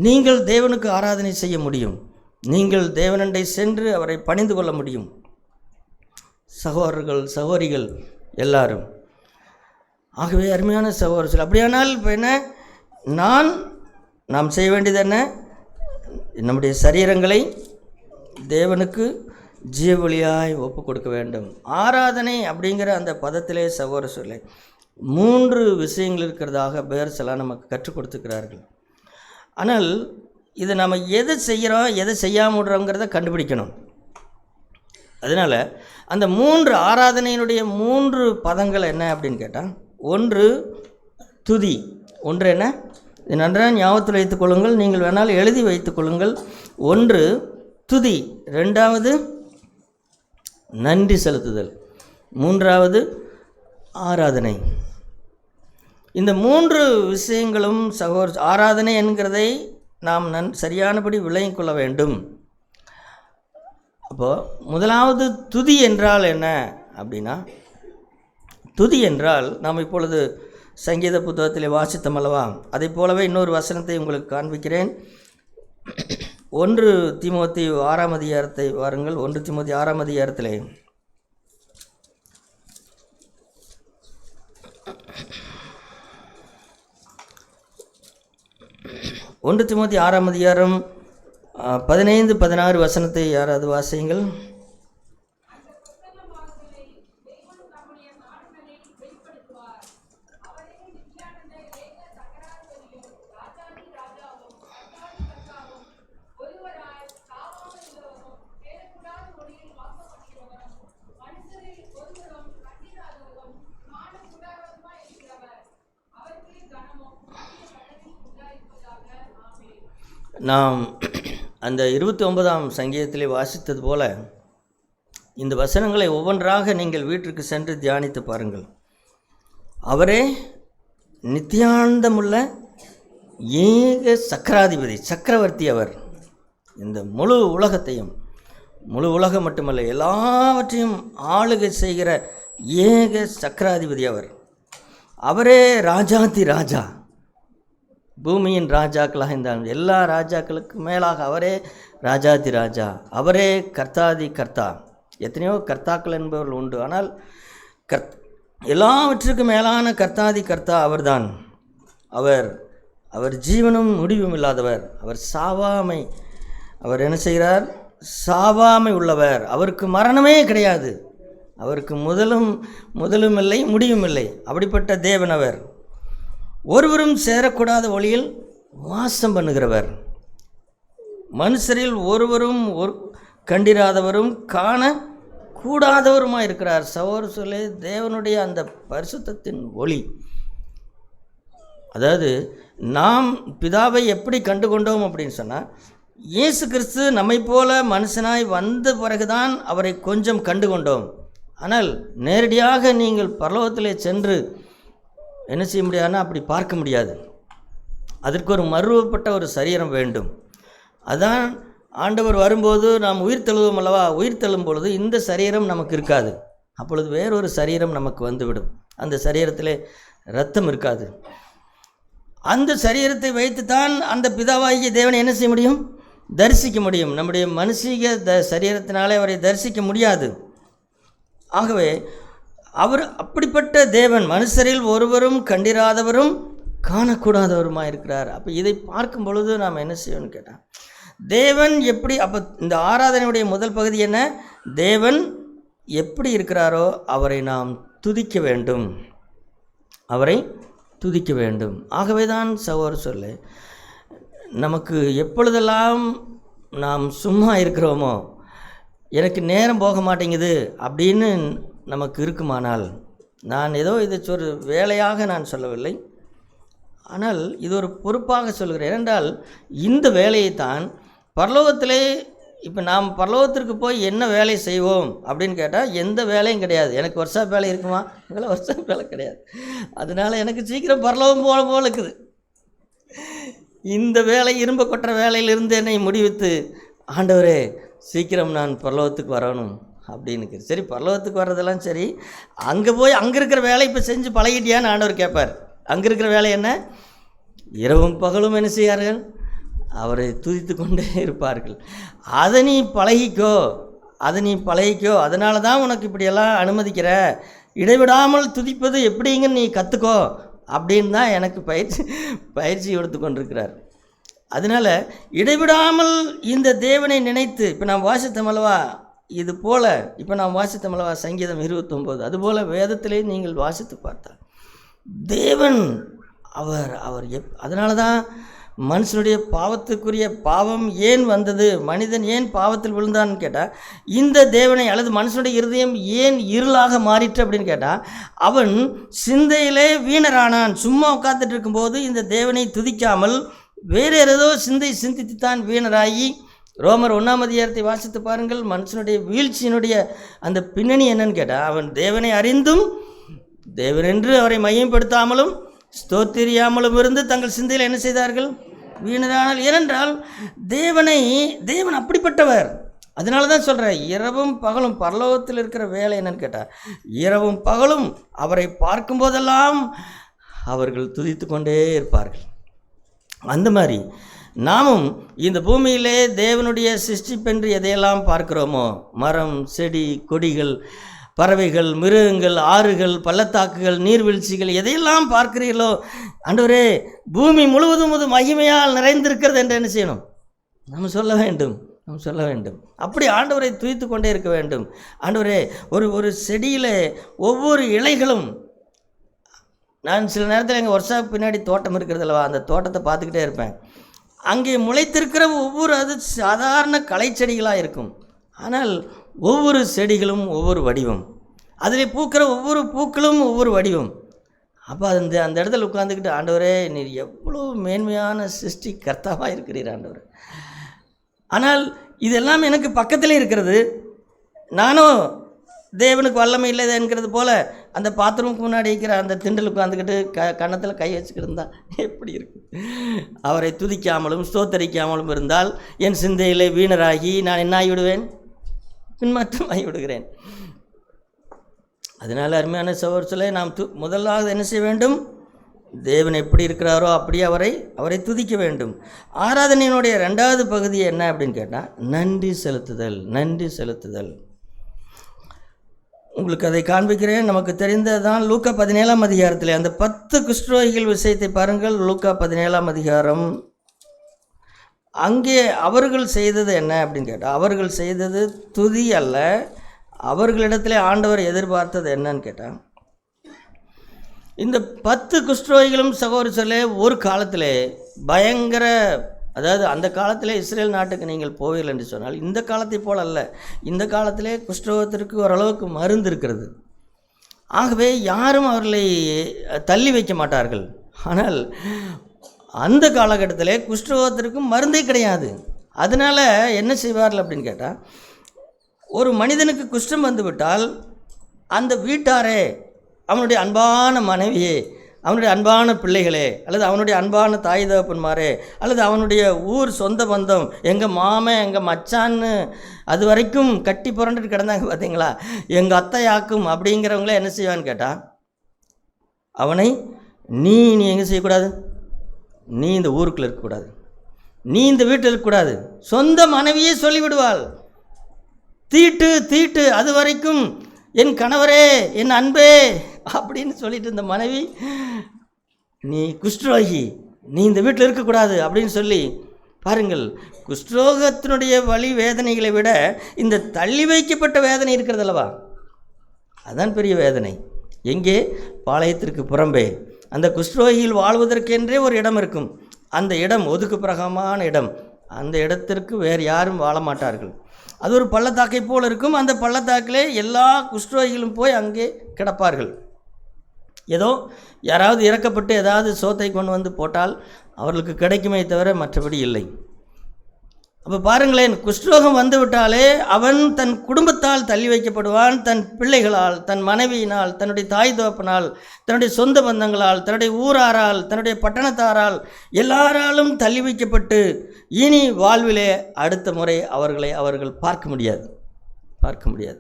நீங்கள் தேவனுக்கு ஆராதனை செய்ய முடியும். நீங்கள் தேவனண்டை சென்று அவரை பணிந்து கொள்ள முடியும். சகோதரர்கள், சகோதரிகள் எல்லாரும். ஆகவே அருமையான சகோதரர்கள், அப்படியானால் இப்போ என்ன, நாம் செய்ய வேண்டியது என்ன? நம்முடைய சரீரங்களை தேவனுக்கு ஜீவபலியாய் ஒப்பு கொடுக்க வேண்டும். ஆராதனை அப்படிங்கிற அந்த பதத்திலே சகோதர சொல்லை 3 விஷயங்கள் இருக்கிறதாக பேர்ஸ்லாம் நமக்கு கற்றுக் கொடுத்துக்கிறார்கள். ஆனால் இது நம்ம எதை செய்கிறோம், எதை செய்யாமல் விடுறோங்கிறத கண்டுபிடிக்கணும். அதனால் அந்த 3 ஆராதனையினுடைய 3 பதங்கள் என்ன அப்படின்னு கேட்டால், 1 துதி. 1 என்ன? இது நன்றாக ஞாபகத்தில் வைத்துக் கொள்ளுங்கள். நீங்கள் வேணாலும் எழுதி வைத்துக் கொள்ளுங்கள். 1 துதி, 2வது நன்றி செலுத்துதல், 3வது ஆராதனை. இந்த 3 விஷயங்களும் ஆராதனை என்கிறதை நாம் சரியானபடி விளங்கிக் கொள்ள வேண்டும். அப்போது முதலாவது துதி என்றால் என்ன அப்படின்னா, துதி என்றால் நாம் இப்பொழுது சங்கீத புத்தகத்தில் வாசித்தோம் அல்லவா, அதை போலவே இன்னொரு வசனத்தை உங்களுக்கு காண்பிக்கிறேன். 1 தீமோத்தி 6ஆம் அதிகாரத்தை வாருங்கள். 1 தீமோத்தி 6ஆம் அதிகாரத்திலே 1 தீமோத்தி 6ஆம் அதிகாரம் 15-16 வசனத்தை யாராவது வாசியுங்கள். நாம் அந்த 29ஆம் சங்கீதத்திலே வாசித்தது போல இந்த வசனங்களை ஒவ்வொன்றாக நீங்கள் வீட்டிற்கு சென்று தியானித்து பாருங்கள். அவரே நித்தியானந்தமுள்ள ஏக சக்கராதிபதி, சக்கரவர்த்தி. அவர் இந்த முழு உலகத்தையும், முழு உலகம் மட்டுமல்ல எல்லாவற்றையும் ஆளுகை செய்கிற ஏக சக்கராதிபதி அவர். அவரே ராஜாதி ராஜா, பூமியின் ராஜாக்களாக இருந்தாலும் எல்லா ராஜாக்களுக்கு மேலாக அவரே ராஜாதி ராஜா, அவரே கர்த்தாதி கர்த்தா. எத்தனையோ கர்த்தாக்கள் என்பவர்கள் உண்டு, ஆனால் எல்லாவற்றுக்கும் மேலான கர்த்தாதி கர்த்தா அவர்தான். அவர் ஜீவனும் முடிவும் இல்லாதவர். அவர் சாவாமை, அவர் என்ன செய்கிறார்? சாவாமை உள்ளவர். அவருக்கு மரணமே கிடையாது. அவருக்கு முதலும் இல்லை, முடிவும் இல்லை. அப்படிப்பட்ட தேவன் அவர். ஒருவரும் சேரக்கூடாத ஒளியில் வாசம் பண்ணுகிறவர். மனுஷரில் ஒருவரும் கண்டிராதவரும் காண கூடாதவருமாக இருக்கிறார். சகோதர சொல்லே, தேவனுடைய அந்த பரிசுத்தத்தின் ஒளி. அதாவது நாம் பிதாவை எப்படி கண்டு கொண்டோம் அப்படின்னு சொன்னால், இயேசு கிறிஸ்து நம்மை போல மனுஷனாய் வந்த பிறகுதான் அவரை கொஞ்சம் கண்டு கொண்டோம். ஆனால் நேரடியாக நீங்கள் பரலோகத்திலே சென்று என்ன செய்ய முடியாதுன்னா அப்படி பார்க்க முடியாது. அதற்கு ஒரு மறுவப்பட்ட ஒரு சரீரம் வேண்டும். அதான் ஆண்டவர் வரும்போது நாம் உயிர் தழுவோம் அல்லவா, உயிர் தழும் பொழுது இந்த சரீரம் நமக்கு இருக்காது. அப்பொழுது வேறொரு சரீரம் நமக்கு வந்துவிடும். அந்த சரீரத்திலே இரத்தம் இருக்காது. அந்த சரீரத்தை வைத்துத்தான் அந்த பிதாவாகிய தேவனை என்ன செய்ய முடியும்? தரிசிக்க முடியும். நம்முடைய மனுஷீக சரீரத்தினாலே அவரை தரிசிக்க முடியாது. ஆகவே அவர் அப்படிப்பட்ட தேவன், மனுஷரில் ஒருவரும் கண்டிராதவரும் காணக்கூடாதவருமாக இருக்கிறார். அப்போ இதை பார்க்கும் பொழுது நாம் என்ன செய்யணும்னு கேட்டால், தேவன் எப்படி, அப்போ இந்த ஆராதனையுடைய முதல் பகுதி என்ன? தேவன் எப்படி இருக்கிறாரோ அவரை நாம் துதிக்க வேண்டும், அவரை துதிக்க வேண்டும். ஆகவே தான் சகோதரர் சொல்லு, நமக்கு எப்பொழுதெல்லாம் நாம் சும்மா இருக்கிறோமோ, எனக்கு நேரம் போக மாட்டேங்குது அப்படின்னு நமக்கு இருக்குமானால், நான் ஏதோ இதை ஒரு வேலையாக நான் சொல்லவில்லை, ஆனால் இது ஒரு பொறுப்பாக சொல்கிறேன். ஏனென்றால் இந்த வேலையைத்தான் பரலோகத்திலே, இப்போ நாம் பரலோகத்திற்கு போய் என்ன வேலை செய்வோம் அப்படின்னு கேட்டால் எந்த வேலையும் கிடையாது. எனக்கு ஒர்க்ஷாப் வேலை இருக்குமா? இதெல்லாம் ஒர்க்ஷாப் வேலை கிடையாது. அதனால் எனக்கு சீக்கிரம் பரலோகம் போல இருக்குது. இந்த வேலை, இரும்பு கொட்டுற வேலையிலிருந்து என்னை முடிவித்து, ஆண்டவரே சீக்கிரம் நான் பரலோகத்துக்கு வரணும் அப்படின்னு. சரி, பரலோகத்துக்கு வர்றதெல்லாம் சரி, அங்கே போய் அங்கே இருக்கிற வேலை இப்போ செஞ்சு பழகிட்டியான்னு ஆண்டவர் கேட்பார். அங்கே இருக்கிற வேலை என்ன? இரவும் பகலும் என்ன செய்யார்கள்? அவரை துதித்து கொண்டே இருப்பார்கள். அதை நீ பழகிக்கோ, அதை நீ பழகிக்கோ. அதனால தான் உனக்கு இப்படியெல்லாம் அனுமதிக்கிற. இடைவிடாமல் துதிப்பது எப்படிங்கன்னு நீ கற்றுக்கோ அப்படின்னு தான் எனக்கு பயிற்சி கொடுத்து கொண்டிருக்கிறார். அதனால் இடைவிடாமல் இந்த தேவனை நினைத்து, இப்போ நாம் வாசித்தமல்லவா, இது போல் இப்போ நாம் வாசித்தமல்லவா சங்கீதம் 29, அதுபோல் வேதத்திலே நீங்கள் வாசித்து பார்த்தால் தேவன் அவர் அதனால தான் மனுஷனுடைய பாவத்துக்குரிய பாவம் ஏன் வந்தது, மனிதன் ஏன் பாவத்தில் விழுந்தான்னு கேட்டால், இந்த தேவனை அல்லது மனுஷனுடைய இருதயம் ஏன் இருளாக மாறிட்டு அப்படின்னு கேட்டால், அவன் சிந்தையிலே வீணரானான். சும்மா உட்கார்ந்துட்டு இருக்கும்போது இந்த தேவனை துதிக்காமல் வேறு ஏதோ சிந்தித்துத்தான் வீணராகி, ரோமர் 1ஆம் அதிகாரத்தை வாசித்து பாருங்கள். மனுஷனுடைய வீழ்ச்சியினுடைய அந்த பின்னணி என்னன்னு கேட்டால், அவன் தேவனை அறிந்தும் தேவனென்று அவரை மையப்படுத்தாமலும் ஸ்தோத்திரியாமலும் இருந்து தங்கள் சிந்தையில் என்ன செய்தார்கள்? வீணரானால். ஏனென்றால் தேவன் அப்படிப்பட்டவர். அதனால தான் சொல்கிறேன், இரவும் பகலும் பரலோகத்தில் இருக்கிற வேலை என்னன்னு கேட்டால், இரவும் பகலும் அவரை பார்க்கும்போதெல்லாம் அவர்கள் துதித்து கொண்டே இருப்பார்கள். அந்த மாதிரி நாமும் இந்த பூமியிலே தேவனுடைய சிருஷ்டிப்பென்று எதையெல்லாம் பார்க்கிறோமோ, மரம், செடி, கொடிகள், பறவைகள், மிருகங்கள், ஆறுகள், பள்ளத்தாக்குகள், நீர்வீழ்ச்சிகள், எதையெல்லாம் பார்க்கிறீர்களோ, ஆண்டவரே பூமி முழுவதும் அது மகிமையால் நிறைந்திருக்கிறது என்று என்ன செய்யணும்? நம்ம சொல்ல வேண்டும். அப்படி ஆண்டவரை துதித்து கொண்டே இருக்க வேண்டும். ஆண்டவரே, ஒரு செடியில் ஒவ்வொரு இலைகளும், நான் சில நேரத்தில் எங்கள் ஒர்க்ஷாப் பின்னாடி தோட்டம் இருக்கிறது அல்லவா, அந்த தோட்டத்தை பார்த்துக்கிட்டே இருப்பேன். அங்கே முளைத்திருக்கிற ஒவ்வொரு, அது சாதாரண களை செடிகளாக இருக்கும், ஆனால் ஒவ்வொரு செடிகளும் ஒவ்வொரு வடிவம், அதில் பூக்கிற ஒவ்வொரு பூக்களும் ஒவ்வொரு வடிவம். அப்போ அந்த இடத்துல உட்காந்துக்கிட்டு, ஆண்டவரே நீர் எவ்வளோ மேன்மையான சிருஷ்டி கர்த்தாவாக இருக்கிறீர் ஆண்டவர். ஆனால் இதெல்லாம் எனக்கு பக்கத்திலே இருக்கிறது. நானும் தேவனுக்கு வல்லமை இல்லை என்கிறது போல் அந்த பாத்ரூமுக்கு முன்னாடி இருக்கிற அந்த திண்டல் உட்காந்துக்கிட்டு கன்னத்தில் கை வச்சுக்கிட்டு இருந்தால் எப்படி இருக்கும்? அவரை துதிக்காமலும் ஸ்தோத்தரிக்காமலும் இருந்தால் என் சிந்தையிலே வீணராகி நான் என்ன ஆகிவிடுவேன்? பின்மாற்றம் ஆகிவிடுகிறேன். அதனால் அருமையான சகோதரர்களே, நாம் முதலாவது என்ன செய்ய வேண்டும்? தேவன் எப்படி இருக்கிறாரோ அப்படியே அவரை துதிக்க வேண்டும். ஆராதனையினுடைய 2வது பகுதி என்ன அப்படின்னு கேட்டால், நன்றி செலுத்துதல். உங்களுக்கு அதை காண்பிக்கிறேன். நமக்கு தெரிந்ததான் லூக்கா 17ஆம் அதிகாரத்தில் அந்த 10 குஷ்டரோகிகள் விஷயத்தை பாருங்கள். லூக்கா 17ஆம் அதிகாரம். அங்கே அவர்கள் செய்தது என்ன அப்படின்னு கேட்டால், அவர்கள் செய்தது துதி அல்ல. அவர்களிடத்தில் ஆண்டவர் எதிர்பார்த்தது என்னன்னு கேட்டால், இந்த 10 குஷ்டரோகிகளும் சகோதரர்களே ஒரு காலத்தில் பயங்கர, அதாவது அந்த காலத்தில் இஸ்ரேல் நாட்டுக்கு நீங்கள் போவீர்கள் என்று சொன்னால், இந்த காலத்தை போல் அல்ல. இந்த காலத்திலே குஷ்டரோகத்திற்கு ஓரளவுக்கு மருந்து இருக்கிறது. ஆகவே யாரும் அவர்களை தள்ளி வைக்க மாட்டார்கள். ஆனால் அந்த காலகட்டத்தில் குஷ்டரோகத்திற்கு மருந்தே கிடையாது. அதனால் என்ன செய்வார்கள் அப்படின்னு கேட்டால், ஒரு மனிதனுக்கு குஷ்டம் வந்துவிட்டால் அந்த வீட்டாரே, அவனுடைய அன்பான மனைவியே, அவனுடைய அன்பான பிள்ளைகளே, அல்லது அவனுடைய அன்பான தாய் தகப்பன்மாரே, அல்லது அவனுடைய ஊர் சொந்த பந்தம், எங்கள் மாமன் எங்கள் மச்சான்னு அது வரைக்கும் கட்டி புரண்டுட்டு கிடந்தாங்க பார்த்தீங்களா, எங்கள் அத்தையாக்கும் அப்படிங்கிறவங்கள என்ன செய்வான்னு கேட்டால், அவனை நீ எங்கே செய்யக்கூடாது? நீ இந்த ஊருக்குள்ளே இருக்கக்கூடாது, நீ இந்த வீட்டில் இருக்கக்கூடாது. சொந்த மனைவியே சொல்லிவிடுவாள், தீட்டு அது வரைக்கும் என் கணவரே, என் அன்பே அப்படின்னு சொல்லிட்டு இந்த மனைவி நீ குஷ்டரோகி, நீ இந்த வீட்டில் இருக்கக்கூடாது அப்படின்னு சொல்லி பாருங்கள். குஷ்டரோகத்தினுடைய வலி வேதனைகளை விட இந்த தள்ளி வைக்கப்பட்ட வேதனை இருக்கிறது அல்லவா, அதுதான் பெரிய வேதனை. எங்கே? பாளையத்திற்கு புறம்பே அந்த குஷ்டரோகியில் வாழ்வதற்கென்றே ஒரு இடம் இருக்கும். அந்த இடம் ஒதுக்குப்புறகமான இடம். அந்த இடத்திற்கு வேறு யாரும் வாழ மாட்டார்கள். அது ஒரு பள்ளத்தாக்கை போல் இருக்கும். அந்த பள்ளத்தாக்கிலே எல்லா குஷ்டரோகிகளும் போய் அங்கே கிடப்பார்கள். ஏதோ யாராவது இறக்கப்பட்டு ஏதாவது சோத்தை கொண்டு வந்து போட்டால் அவர்களுக்கு கிடைக்குமே தவிர மற்றபடி இல்லை. அப்போ பாருங்களேன், குஷ்டரோகம் வந்து விட்டாலே அவன் தன் குடும்பத்தால் தள்ளி வைக்கப்படுவான். தன் பிள்ளைகளால், தன் மனைவியினால், தன்னுடைய தாய் தகப்பனால், தன்னுடைய சொந்த பந்தங்களால், தன்னுடைய ஊராரால், தன்னுடைய பட்டணத்தாரால், எல்லாராலும் தள்ளி வைக்கப்பட்டு இனி வாழ்விலே அடுத்த முறை அவர்கள் பார்க்க முடியாது.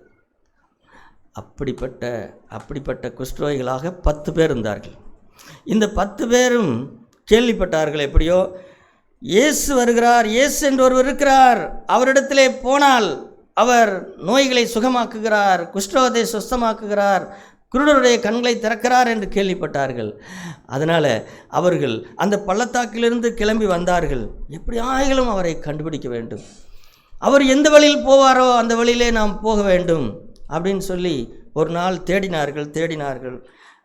அப்படிப்பட்ட குஷ்டரோகிகளாக 10 பேர் இருந்தார்கள். இந்த 10 பேரும் கேள்விப்பட்டார்கள். எப்படியோ இயேசு வருகிறார், இயேசு என்று ஒருவர் இருக்கிறார், அவரிடத்திலே போனால் அவர் நோய்களை சுகமாக்குகிறார், குஷ்டரோகத்தை சுத்தமாக்குகிறார், குருடருடைய கண்களை திறக்கிறார் என்று கேள்விப்பட்டார்கள். அதனால் அவர்கள் அந்த பள்ளத்தாக்கிலிருந்து கிளம்பி வந்தார்கள். எப்படியாகிலும் அவரை கண்டுபிடிக்க வேண்டும், அவர் எந்த வழியில் போவாரோ அந்த வழியிலே நாம் போக வேண்டும் அப்படின்னு சொல்லி ஒரு நாள் தேடினார்கள்.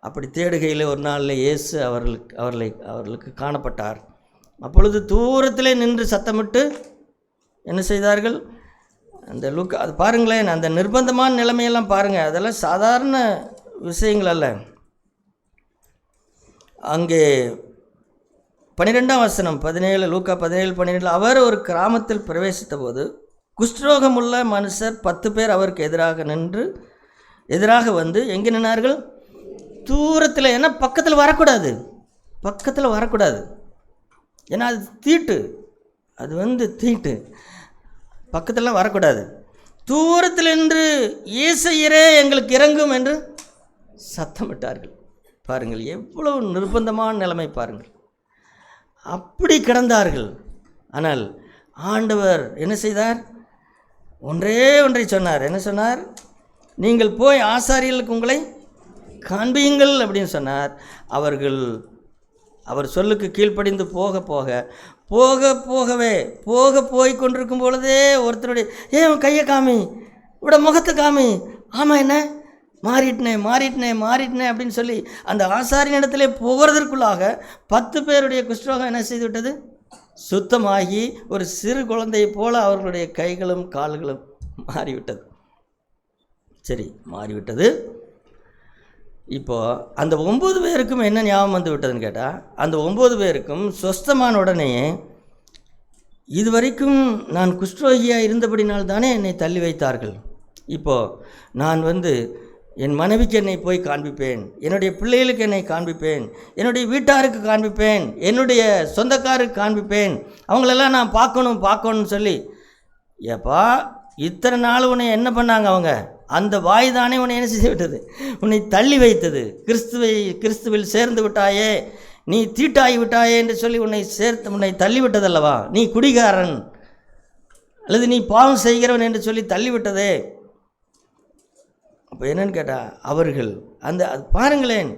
அப்படி தேடுகையில் ஒரு நாளில் இயேசு அவர்களுக்கு காணப்பட்டார். அப்பொழுது தூரத்திலே நின்று சத்தமிட்டு என்ன செய்தார்கள்? அந்த அது பாருங்களேன், அந்த நிர்பந்தமான நிலைமையெல்லாம் பாருங்கள், அதெல்லாம் சாதாரண விஷயங்கள் அல்ல. அங்கே 12ஆம் வசனம் 17, லூக்கா 17:12, அவர் ஒரு கிராமத்தில் பிரவேசித்த போது குஷ்டரோகமுள்ள மனுஷர் 10 பேர் அவருக்கு எதிராக வந்து எங்கே நின்னார்கள்? தூரத்தில். ஏன்னா பக்கத்தில் வரக்கூடாது. ஏன்னா அது தீட்டு, தீட்டு. பக்கத்திலலாம் வரக்கூடாது. தூரத்தில் நின்று இயேசுவே எங்களுக்கு இறங்கும் என்று சத்தமிட்டார்கள். பாருங்கள் எவ்வளவு நிர்பந்தமான நிலைமை பாருங்கள். அப்படி கிடந்தார்கள். ஆனால் ஆண்டவர் என்ன செய்தார்? ஒன்றை சொன்னார். என்ன சொன்னார்? நீங்கள் போய் ஆசாரியர்களுக்கு உங்களை காண்பியுங்கள் அப்படின்னு சொன்னார். அவர் சொல்லுக்கு கீழ்ப்படிந்து போய் கொண்டிருக்கும் பொழுதே ஒருத்தருடைய ஏன் கையை காமி, இவட முகத்தை காமி, ஆமாம் என்ன மாறிட்டனே அப்படின்னு சொல்லி அந்த ஆசாரியின் இடத்துல போகிறதற்குள்ளாக 10 பேருடைய குஷ்டரோகம் என்ன செய்து விட்டது? சுத்தமாகி ஒரு சிறு குழந்தையை போல அவர்களுடைய கைகளும் கால்களும் மாறிவிட்டது. இப்போது அந்த 9 பேருக்கும் என்ன ஞாபகம் வந்து விட்டதுன்னு கேட்டால், அந்த 9 பேருக்கும் சொஸ்தமான உடனே இதுவரைக்கும் நான் குஷ்டரோகியாக இருந்தபடினால் தானே என்னை தள்ளி வைத்தார்கள். இப்போது நான் என் மனைவிக்கு என்னை போய் காண்பிப்பேன், என்னுடைய பிள்ளைகளுக்கு என்னை காண்பிப்பேன், என்னுடைய வீட்டாருக்கு காண்பிப்பேன், என்னுடைய சொந்தக்காருக்கு காண்பிப்பேன், அவங்களெல்லாம் நான் பார்க்கணும்னு சொல்லி, ஏப்பா இத்தனை நாள் உன்னை என்ன பண்ணாங்க? அவங்க அந்த வாய் தானே உன்னை என்ன செய்து விட்டது? உன்னை தள்ளி வைத்தது. கிறிஸ்துவில் சேர்ந்து விட்டாயே, நீ தீட்டாகி விட்டாயே என்று சொல்லி உன்னை தள்ளிவிட்டதல்லவா? நீ குடிகாரன் அல்லது நீ பாவம் செய்கிறவன் என்று சொல்லி தள்ளிவிட்டதே. அப்போ என்னன்னு கேட்டால் அவர்கள் அது பாருங்களேன்,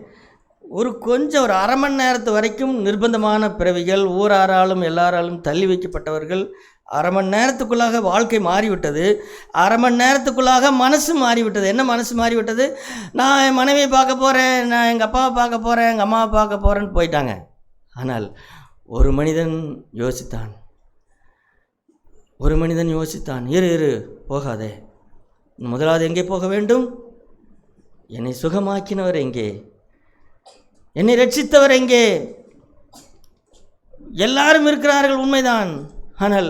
கொஞ்சம் ஒரு அரை மணி நேரத்து வரைக்கும் நிர்பந்தமான பிறவிகள், ஊராராலும் எல்லாராலும் தள்ளி வைக்கப்பட்டவர்கள். அரை மணி நேரத்துக்குள்ளாக வாழ்க்கை மாறிவிட்டது. அரை மணி நேரத்துக்குள்ளாக மனசு மாறிவிட்டது. என்ன மனசு மாறிவிட்டது? நான் என் மனைவியை பார்க்க போகிறேன், நான் எங்கள் அப்பாவை பார்க்க போகிறேன், எங்கள் அம்மாவை பார்க்க போகிறேன்னு போயிட்டாங்க. ஆனால் ஒரு மனிதன் யோசித்தான், இரு போகாதே, முதலாவது எங்கே போக வேண்டும்? என்னை சுகமாக்கினவர் எங்கே? என்னை ரட்சித்தவர் எங்கே? எல்லாரும் இருக்கிறார்கள், உண்மைதான். ஆனால்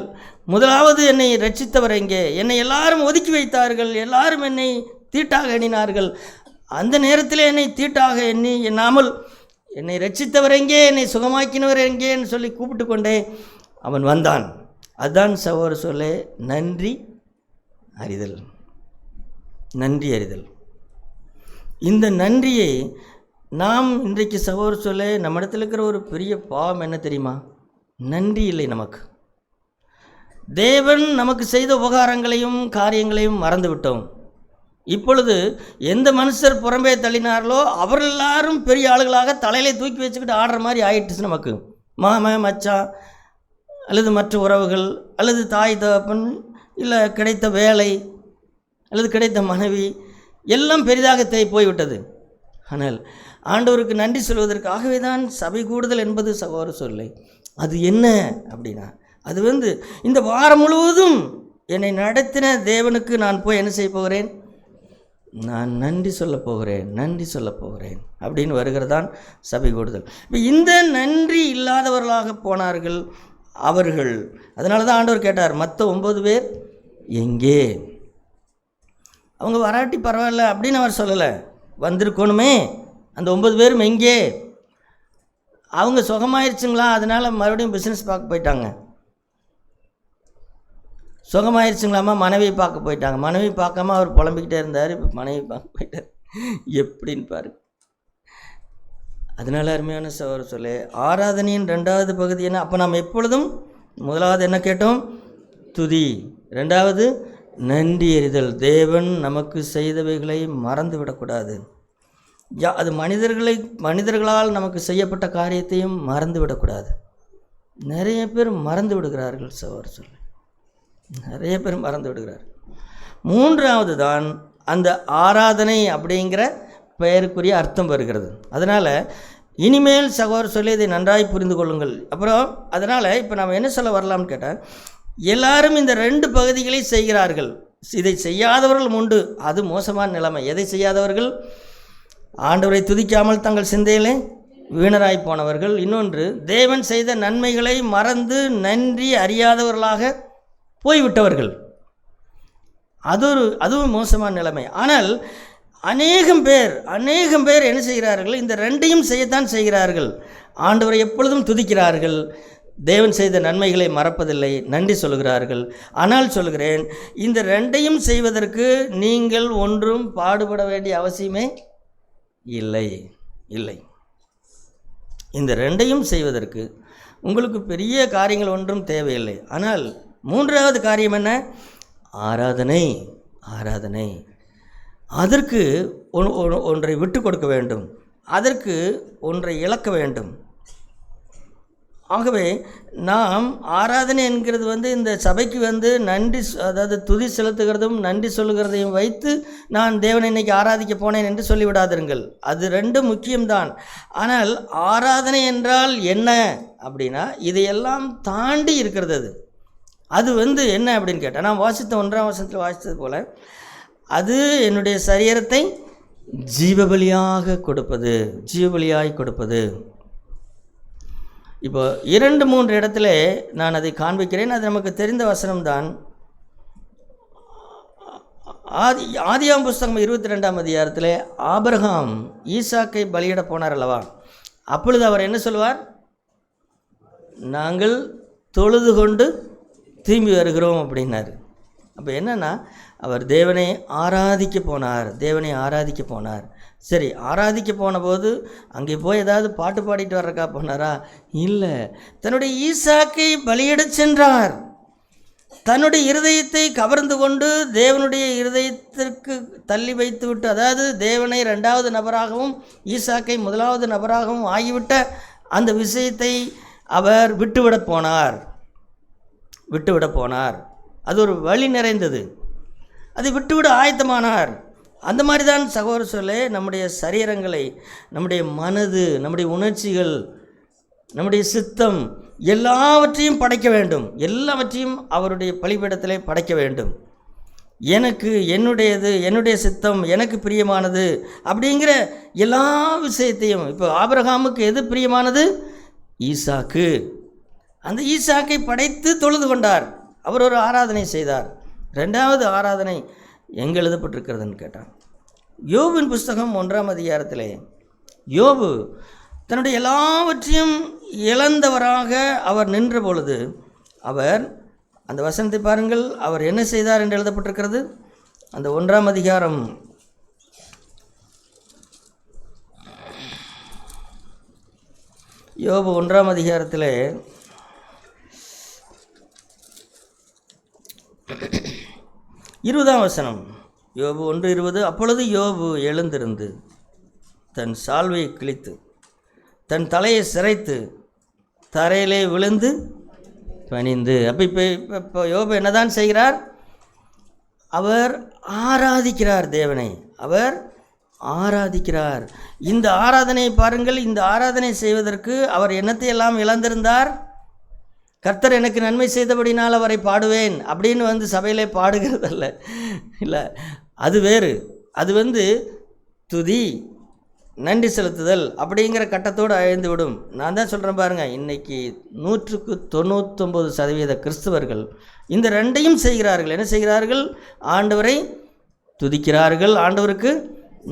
முதலாவது என்னை ரட்சித்தவர் எங்கே? என்னை எல்லாரும் ஒதுக்கி வைத்தார்கள், எல்லாரும் என்னை தீட்டாக எண்ணினார்கள். அந்த நேரத்தில் என்னை தீட்டாக எண்ணாமல் என்னை ரட்சித்தவர் எங்கே, என்னை சுகமாக்கினவர் எங்கேன்னு சொல்லி கூப்பிட்டு கொண்டே அவன் வந்தான். அதுதான் சகோதர சொல்லே நன்றி அறிதல். இந்த நன்றியை நாம் இன்றைக்கு சகோதர சொல்லே நம்மிடத்தில் இருக்கிற ஒரு பெரிய பாவம் என்ன தெரியுமா? நன்றி இல்லை நமக்கு. தேவன் நமக்கு செய்த உபகாரங்களையும் காரியங்களையும் மறந்து விட்டோம். இப்பொழுது எந்த மனுஷர் புறம்பே தள்ளினார்களோ அவர் எல்லாரும் பெரிய ஆளுகளாக தலையிலே தூக்கி வச்சுக்கிட்டு ஆடுற மாதிரி ஆயிடுச்சு. நமக்கு மாமன் மச்சான் அல்லது மற்ற உறவுகள் அல்லது தாய் தகப்பன் இல்லை கிடைத்த வேலை அல்லது கிடைத்த மனைவி எல்லாம் பெரிதாக போய்விட்டது. ஆனால் ஆண்டவருக்கு நன்றி சொல்வதற்காகவே தான் சபை கூடுதல் என்பது சகோதர சொல்லை. அது என்ன அப்படின்னா, அது இந்த வாரம் முழுவதும் என்னை நடத்தின தேவனுக்கு நான் போய் என்ன செய்ய போகிறேன், நான் நன்றி சொல்ல போகிறேன் அப்படின்னு வருகிறதான் சபை கூடுதல். இப்போ இந்த நன்றி இல்லாதவர்களாக போனார்கள் அவர்கள். அதனால தான் ஆண்டவர் கேட்டார், மற்ற 9 பேர் எங்கே? அவங்க வராட்டி பரவாயில்ல அப்படின்னு அவர் சொல்லலை, வந்திருக்கணுமே. அந்த 9 பேரும் எங்கே? அவங்க சுகமாயிருச்சுங்களா, அதனால் மறுபடியும் பிஸ்னஸ் பார்க்க போயிட்டாங்க. சுகமாயிருச்சுங்களாம்மா, மனைவி பார்க்க போயிட்டாங்க. மனைவி பார்க்காம அவர் புலம்பிக்கிட்டே இருந்தார், இப்போ மனைவி பார்க்க போயிட்டார். எப்படின்னு பாரு. அதனால் அருமையான சகோதரர் சொல்ல, ஆராதனையின் 2வது பகுதி என்ன? அப்போ நாம் எப்பொழுதும் முதலாவது என்ன கேட்டோம்? துதி. 2வது நன்றி எறிதல். தேவன் நமக்கு செய்தவைகளை மறந்து விடக்கூடாது. அது மனிதர்களால் நமக்கு செய்யப்பட்ட காரியத்தையும் மறந்து விடக்கூடாது. நிறைய பேர் மறந்து விடுகிறார்கள் சகோதரர் சொல்ல, நிறைய பேர் மறந்து விடுகிறார். 3வது தான் அந்த ஆராதனை அப்படிங்கிற பெயருக்குரிய அர்த்தம் வருகிறது. அதனால் இனிமேல் சகோதரர் சொல்லி இதை நன்றாய் புரிந்து கொள்ளுங்கள். அப்புறம் அதனால் இப்போ நம்ம என்ன சொல்ல வரலாம்னு கேட்டால், எல்லாரும் இந்த 2 பகுதிகளை செய்கிறார்கள். இதை செய்யாதவர்கள் உண்டு, அது மோசமான நிலைமை. எதை செய்யாதவர்கள்? ஆண்டவரை துதிக்காமல் தங்கள் சிந்தையிலே வீணராய் போனவர்கள். இன்னொன்று, தேவன் செய்த நன்மைகளை மறந்து நன்றி அறியாதவர்களாக போய்விட்டவர்கள். அதுவும் மோசமான நிலைமை. ஆனால் அநேகம் பேர் என்ன செய்கிறார்கள்? இந்த 2ஐயும் செய்யத்தான் செய்கிறார்கள். ஆண்டவரை எப்பொழுதும் துதிக்கிறார்கள், தேவன் செய்த நன்மைகளை மறப்பதில்லை, நன்றி சொல்கிறார்கள். ஆனால் சொல்கிறேன், இந்த 2ஐயும் செய்வதற்கு நீங்கள் ஒன்றும் பாடுபட வேண்டிய அவசியமே இல்லை. இந்த 2ஐயும் செய்வதற்கு உங்களுக்கு பெரிய காரியங்கள் ஒன்றும் தேவையில்லை. ஆனால் 3வது காரியம் என்ன? ஆராதனை. அதற்கு ஒன்றை விட்டு கொடுக்க வேண்டும், அதற்கு ஒன்றை இழக்க வேண்டும். ஆகவே நாம் ஆராதனை என்கிறது இந்த சபைக்கு நன்றி, அதாவது துதி செலுத்துகிறதும் நன்றி சொல்லுகிறதையும் வைத்து நான் தேவனை இன்னைக்கு ஆராதிக்க போனேன் என்று சொல்லிவிடாதிருங்கள். அது 2 முக்கியம்தான். ஆனால் ஆராதனை என்றால் என்ன அப்படின்னா, இதையெல்லாம் தாண்டி இருக்கிறது. அது என்ன அப்படின்னு கேட்டால், நான் வாசித்த 1ஆம் வசனத்தில் வாசித்தது போல், அது என்னுடைய சரீரத்தை ஜீவபலியாய் கொடுப்பது. இப்போ 2-3 இடத்துல நான் அதை காண்பிக்கிறேன். அது நமக்கு தெரிந்த வசனம்தான். ஆதியாம் புஸ்தகம் 22ஆம் அதிகாரத்தில் ஆபிரகாம் ஈசாக்கை பலியிட போனார் அல்லவா? அப்பொழுது அவர் என்ன சொல்வார்? நாங்கள் தொழுது கொண்டு திரும்பி வருகிறோம் அப்படின்னாரு. அப்போ என்னென்னா, அவர் தேவனை ஆராதிக்க போனார். சரி, ஆராதிக்க போன போது அங்கே போய் ஏதாவது பாட்டு பாடிட்டு வர்றக்கா போனாரா? இல்லை, தன்னுடைய ஈசாக்கை பலியிடச் சென்றார். தன்னுடைய இருதயத்தை கவர்ந்து கொண்டு தேவனுடைய இருதயத்திற்கு தள்ளி வைத்து விட்டு, அதாவது தேவனை 2வது நபராகவும் ஈசாக்கை 1வது நபராகவும் ஆகிவிட்ட அந்த விஷயத்தை அவர் விட்டுவிட போனார். அது ஒரு வழி நிறைந்தது. அதை விட்டுவிட ஆயத்தமானார். அந்த மாதிரி தான் சகோதர சொல்லே, நம்முடைய சரீரங்களை, நம்முடைய மனது, நம்முடைய உணர்ச்சிகள், நம்முடைய சித்தம் எல்லாவற்றையும் படைக்க வேண்டும். எல்லாவற்றையும் அவருடைய பலிபீடத்திலே படைக்க வேண்டும். எனக்கு என்னுடையது, என்னுடைய சித்தம் எனக்கு பிரியமானது அப்படிங்கிற எல்லா விஷயத்தையும். இப்போ ஆபிரகாமுக்கு எது பிரியமானது? ஈசாக்கு. அந்த ஈசாக்கை படைத்து தொழுது கொண்டார். அவர் ஒரு ஆராதனை செய்தார். 2வது ஆராதனை எங்கே எழுதப்பட்டிருக்கிறதுன்னு கேட்டார். யோபின் புஸ்தகம் 1ஆம் அதிகாரத்திலே யோபு தன்னுடைய எல்லாவற்றையும் இழந்தவராக அவர் நின்ற பொழுது, அவர் அந்த வசனத்தை பாருங்கள், அவர் என்ன செய்தார் என்று எழுதப்பட்டிருக்கிறது. அந்த 1ஆம் அதிகாரம் யோபு 1ஆம் அதிகாரத்தில் 20ஆம் வசனம், யோபு 1:20. அப்பொழுது யோபு எழுந்திருந்து தன் சால்வையை கிழித்து தன் தலையை சிரைத்து தரையிலே விழுந்து பணிந்து. அப்போ இப்போ யோபு என்னதான் செய்கிறார்? அவர் ஆராதிக்கிறார் தேவனை. அவர் ஆராதிக்கிறார். இந்த ஆராதனை பாருங்கள். இந்த ஆராதனை செய்வதற்கு அவர் என்னத்தை எல்லாம் இழந்திருந்தார்? கர்த்தர் எனக்கு நன்மை செய்தபடினால் அவரை பாடுவேன் அப்படின்னு சபையிலே பாடுகிறதல்ல, இல்லை, அது வேறு. அது துதி, நன்றி செலுத்துதல் அப்படிங்கிற கட்டத்தோடு அழிந்து விடும். நான் தான் சொல்கிறேன் பாருங்கள், இன்றைக்கி 99% கிறிஸ்தவர்கள் இந்த ரெண்டையும் செய்கிறார்கள். என்ன செய்கிறார்கள்? ஆண்டவரை துதிக்கிறார்கள், ஆண்டவருக்கு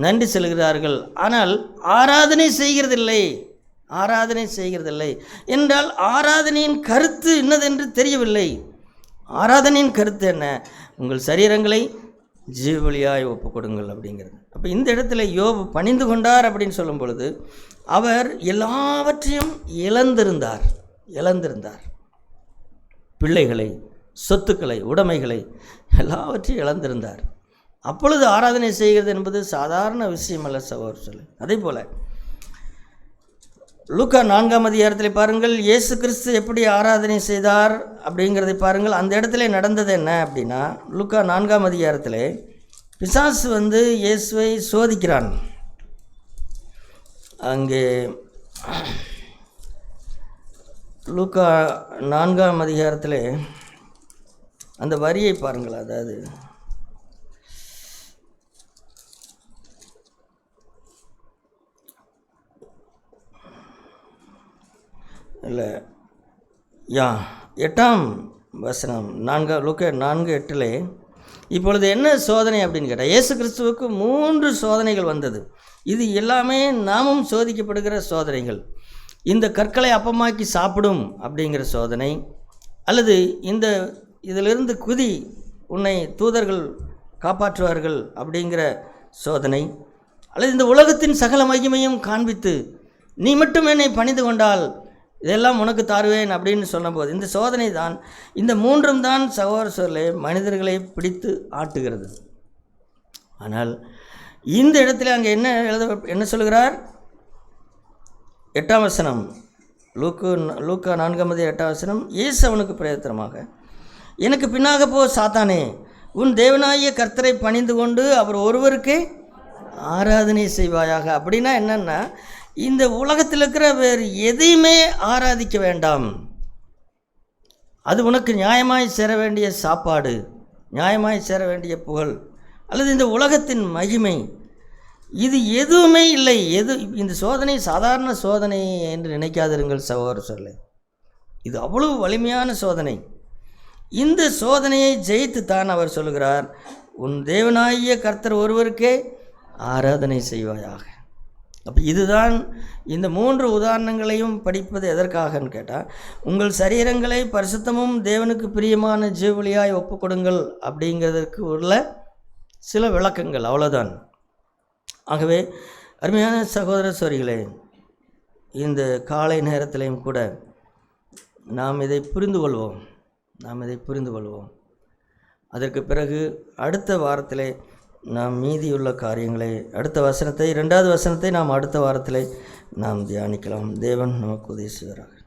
நன்றி செலுகிறார்கள், ஆனால் ஆராதனை செய்கிறதில்லை. ஆராதனை செய்கிறதில்லை என்றால் ஆராதனையின் கருத்து என்னதென்று தெரியவில்லை. ஆராதனையின் கருத்து என்ன? உங்கள் சரீரங்களை ஜீவபலியாய் ஒப்புக் கொடுங்கள் அப்படிங்கிறது. அப்போ இந்த இடத்துல யோபு பணிந்து கொண்டார் அப்படின்னு சொல்லும் பொழுது அவர் எல்லாவற்றையும் இழந்திருந்தார். பிள்ளைகளை, சொத்துக்களை, உடைமைகளை எல்லாவற்றையும் இழந்திருந்தார். அப்பொழுது ஆராதனை செய்கிறது என்பது சாதாரண விஷயம் அல்ல சகோதரர்களே. அதே போல் லூக்கா 4ஆம் அதிகாரத்தில் பாருங்கள், இயேசு கிறிஸ்து எப்படி ஆராதனை செய்தார் அப்படிங்கிறதை பாருங்கள். அந்த இடத்துல நடந்தது என்ன அப்படின்னா, லூக்கா 4ஆம் அதிகாரத்தில் பிசாசு இயேசுவை சோதிக்கிறான். அங்கே லூக்கா 4ஆம் அதிகாரத்தில் அந்த வரியை பாருங்கள். அதாவது இல்லை, 8ஆம் வசனம், லூக்கா 4:8. இப்பொழுது என்ன சோதனை அப்படின்னு கேட்டால், இயேசு கிறிஸ்துவுக்கு 3 சோதனைகள் வந்தது. இது எல்லாமே நாமும் சோதிக்கப்படுகிற சோதனைகள். இந்த கற்களை அப்பமாக்கி சாப்பிடும் அப்படிங்கிற சோதனை, அல்லது இதிலிருந்து குதி, உன்னை தூதர்கள் காப்பாற்றுவார்கள் அப்படிங்கிற சோதனை, அல்லது இந்த உலகத்தின் சகல மகிமையும் காண்பித்து நீ மட்டும் என்னை பணிந்து கொண்டால் இதெல்லாம் உனக்கு தாருவேன் அப்படின்னு சொன்னபோது, இந்த சோதனை தான், இந்த 3ம் தான் சகோதரர்களே மனிதர்களை பிடித்து ஆட்டுகிறது. ஆனால் இந்த இடத்துல அங்கே என்ன சொல்கிறார்? 8ஆம் வசனம், லூக்கா 4:8 வசனம். இயேசு அவனுக்கு பிரயத்தனமாக, எனக்கு பின்னாக போ சாத்தானே, உன் தேவனாகிய கர்த்தரை பணிந்து கொண்டு அவர் ஒருவருக்கே ஆராதனை செய்வாயாக. அப்படின்னா என்னென்னா, இந்த உலகத்தில் இருக்கிற வேறு எதையுமே ஆராதிக்க வேண்டாம். அது உனக்கு நியாயமாய் சேர வேண்டிய சாப்பாடு, நியாயமாய் சேர வேண்டிய புகழ், அல்லது இந்த உலகத்தின் மகிமை, இது எதுவுமே இல்லை. இந்த சோதனை சாதாரண சோதனை என்று நினைக்காதிருங்கள் சகோதரர்களே. இது அவ்வளவு வலிமையான சோதனை. இந்த சோதனையை ஜெயித்து தான் அவர் சொல்கிறார், உன் தேவனாகிய கர்த்தர் ஒருவருக்கே ஆராதனை செய்வாயாக. அப்போ இதுதான் இந்த 3 உதாரணங்களையும் படிப்பது எதற்காகன்னு கேட்டால், உங்கள் சரீரங்களை பரிசுத்தமும் தேவனுக்கு பிரியமான ஜீவபலியாய் ஒப்புக் கொடுங்கள் அப்படிங்கிறதுக்கு உள்ள சில விளக்கங்கள், அவ்வளோதான். ஆகவே அருமையான சகோதர சோரிகளே, இந்த காலை நேரத்திலையும் கூட நாம் இதை புரிந்து கொள்வோம். அதற்கு பிறகு அடுத்த வாரத்திலே நாம் மீதியுள்ள காரியங்களை, அடுத்த வசனத்தை, 2வது வசனத்தை நாம் அடுத்த வாரத்திலே நாம் தியானிக்கலாம். தேவன் நமக்கு உதவி செய்வாராக.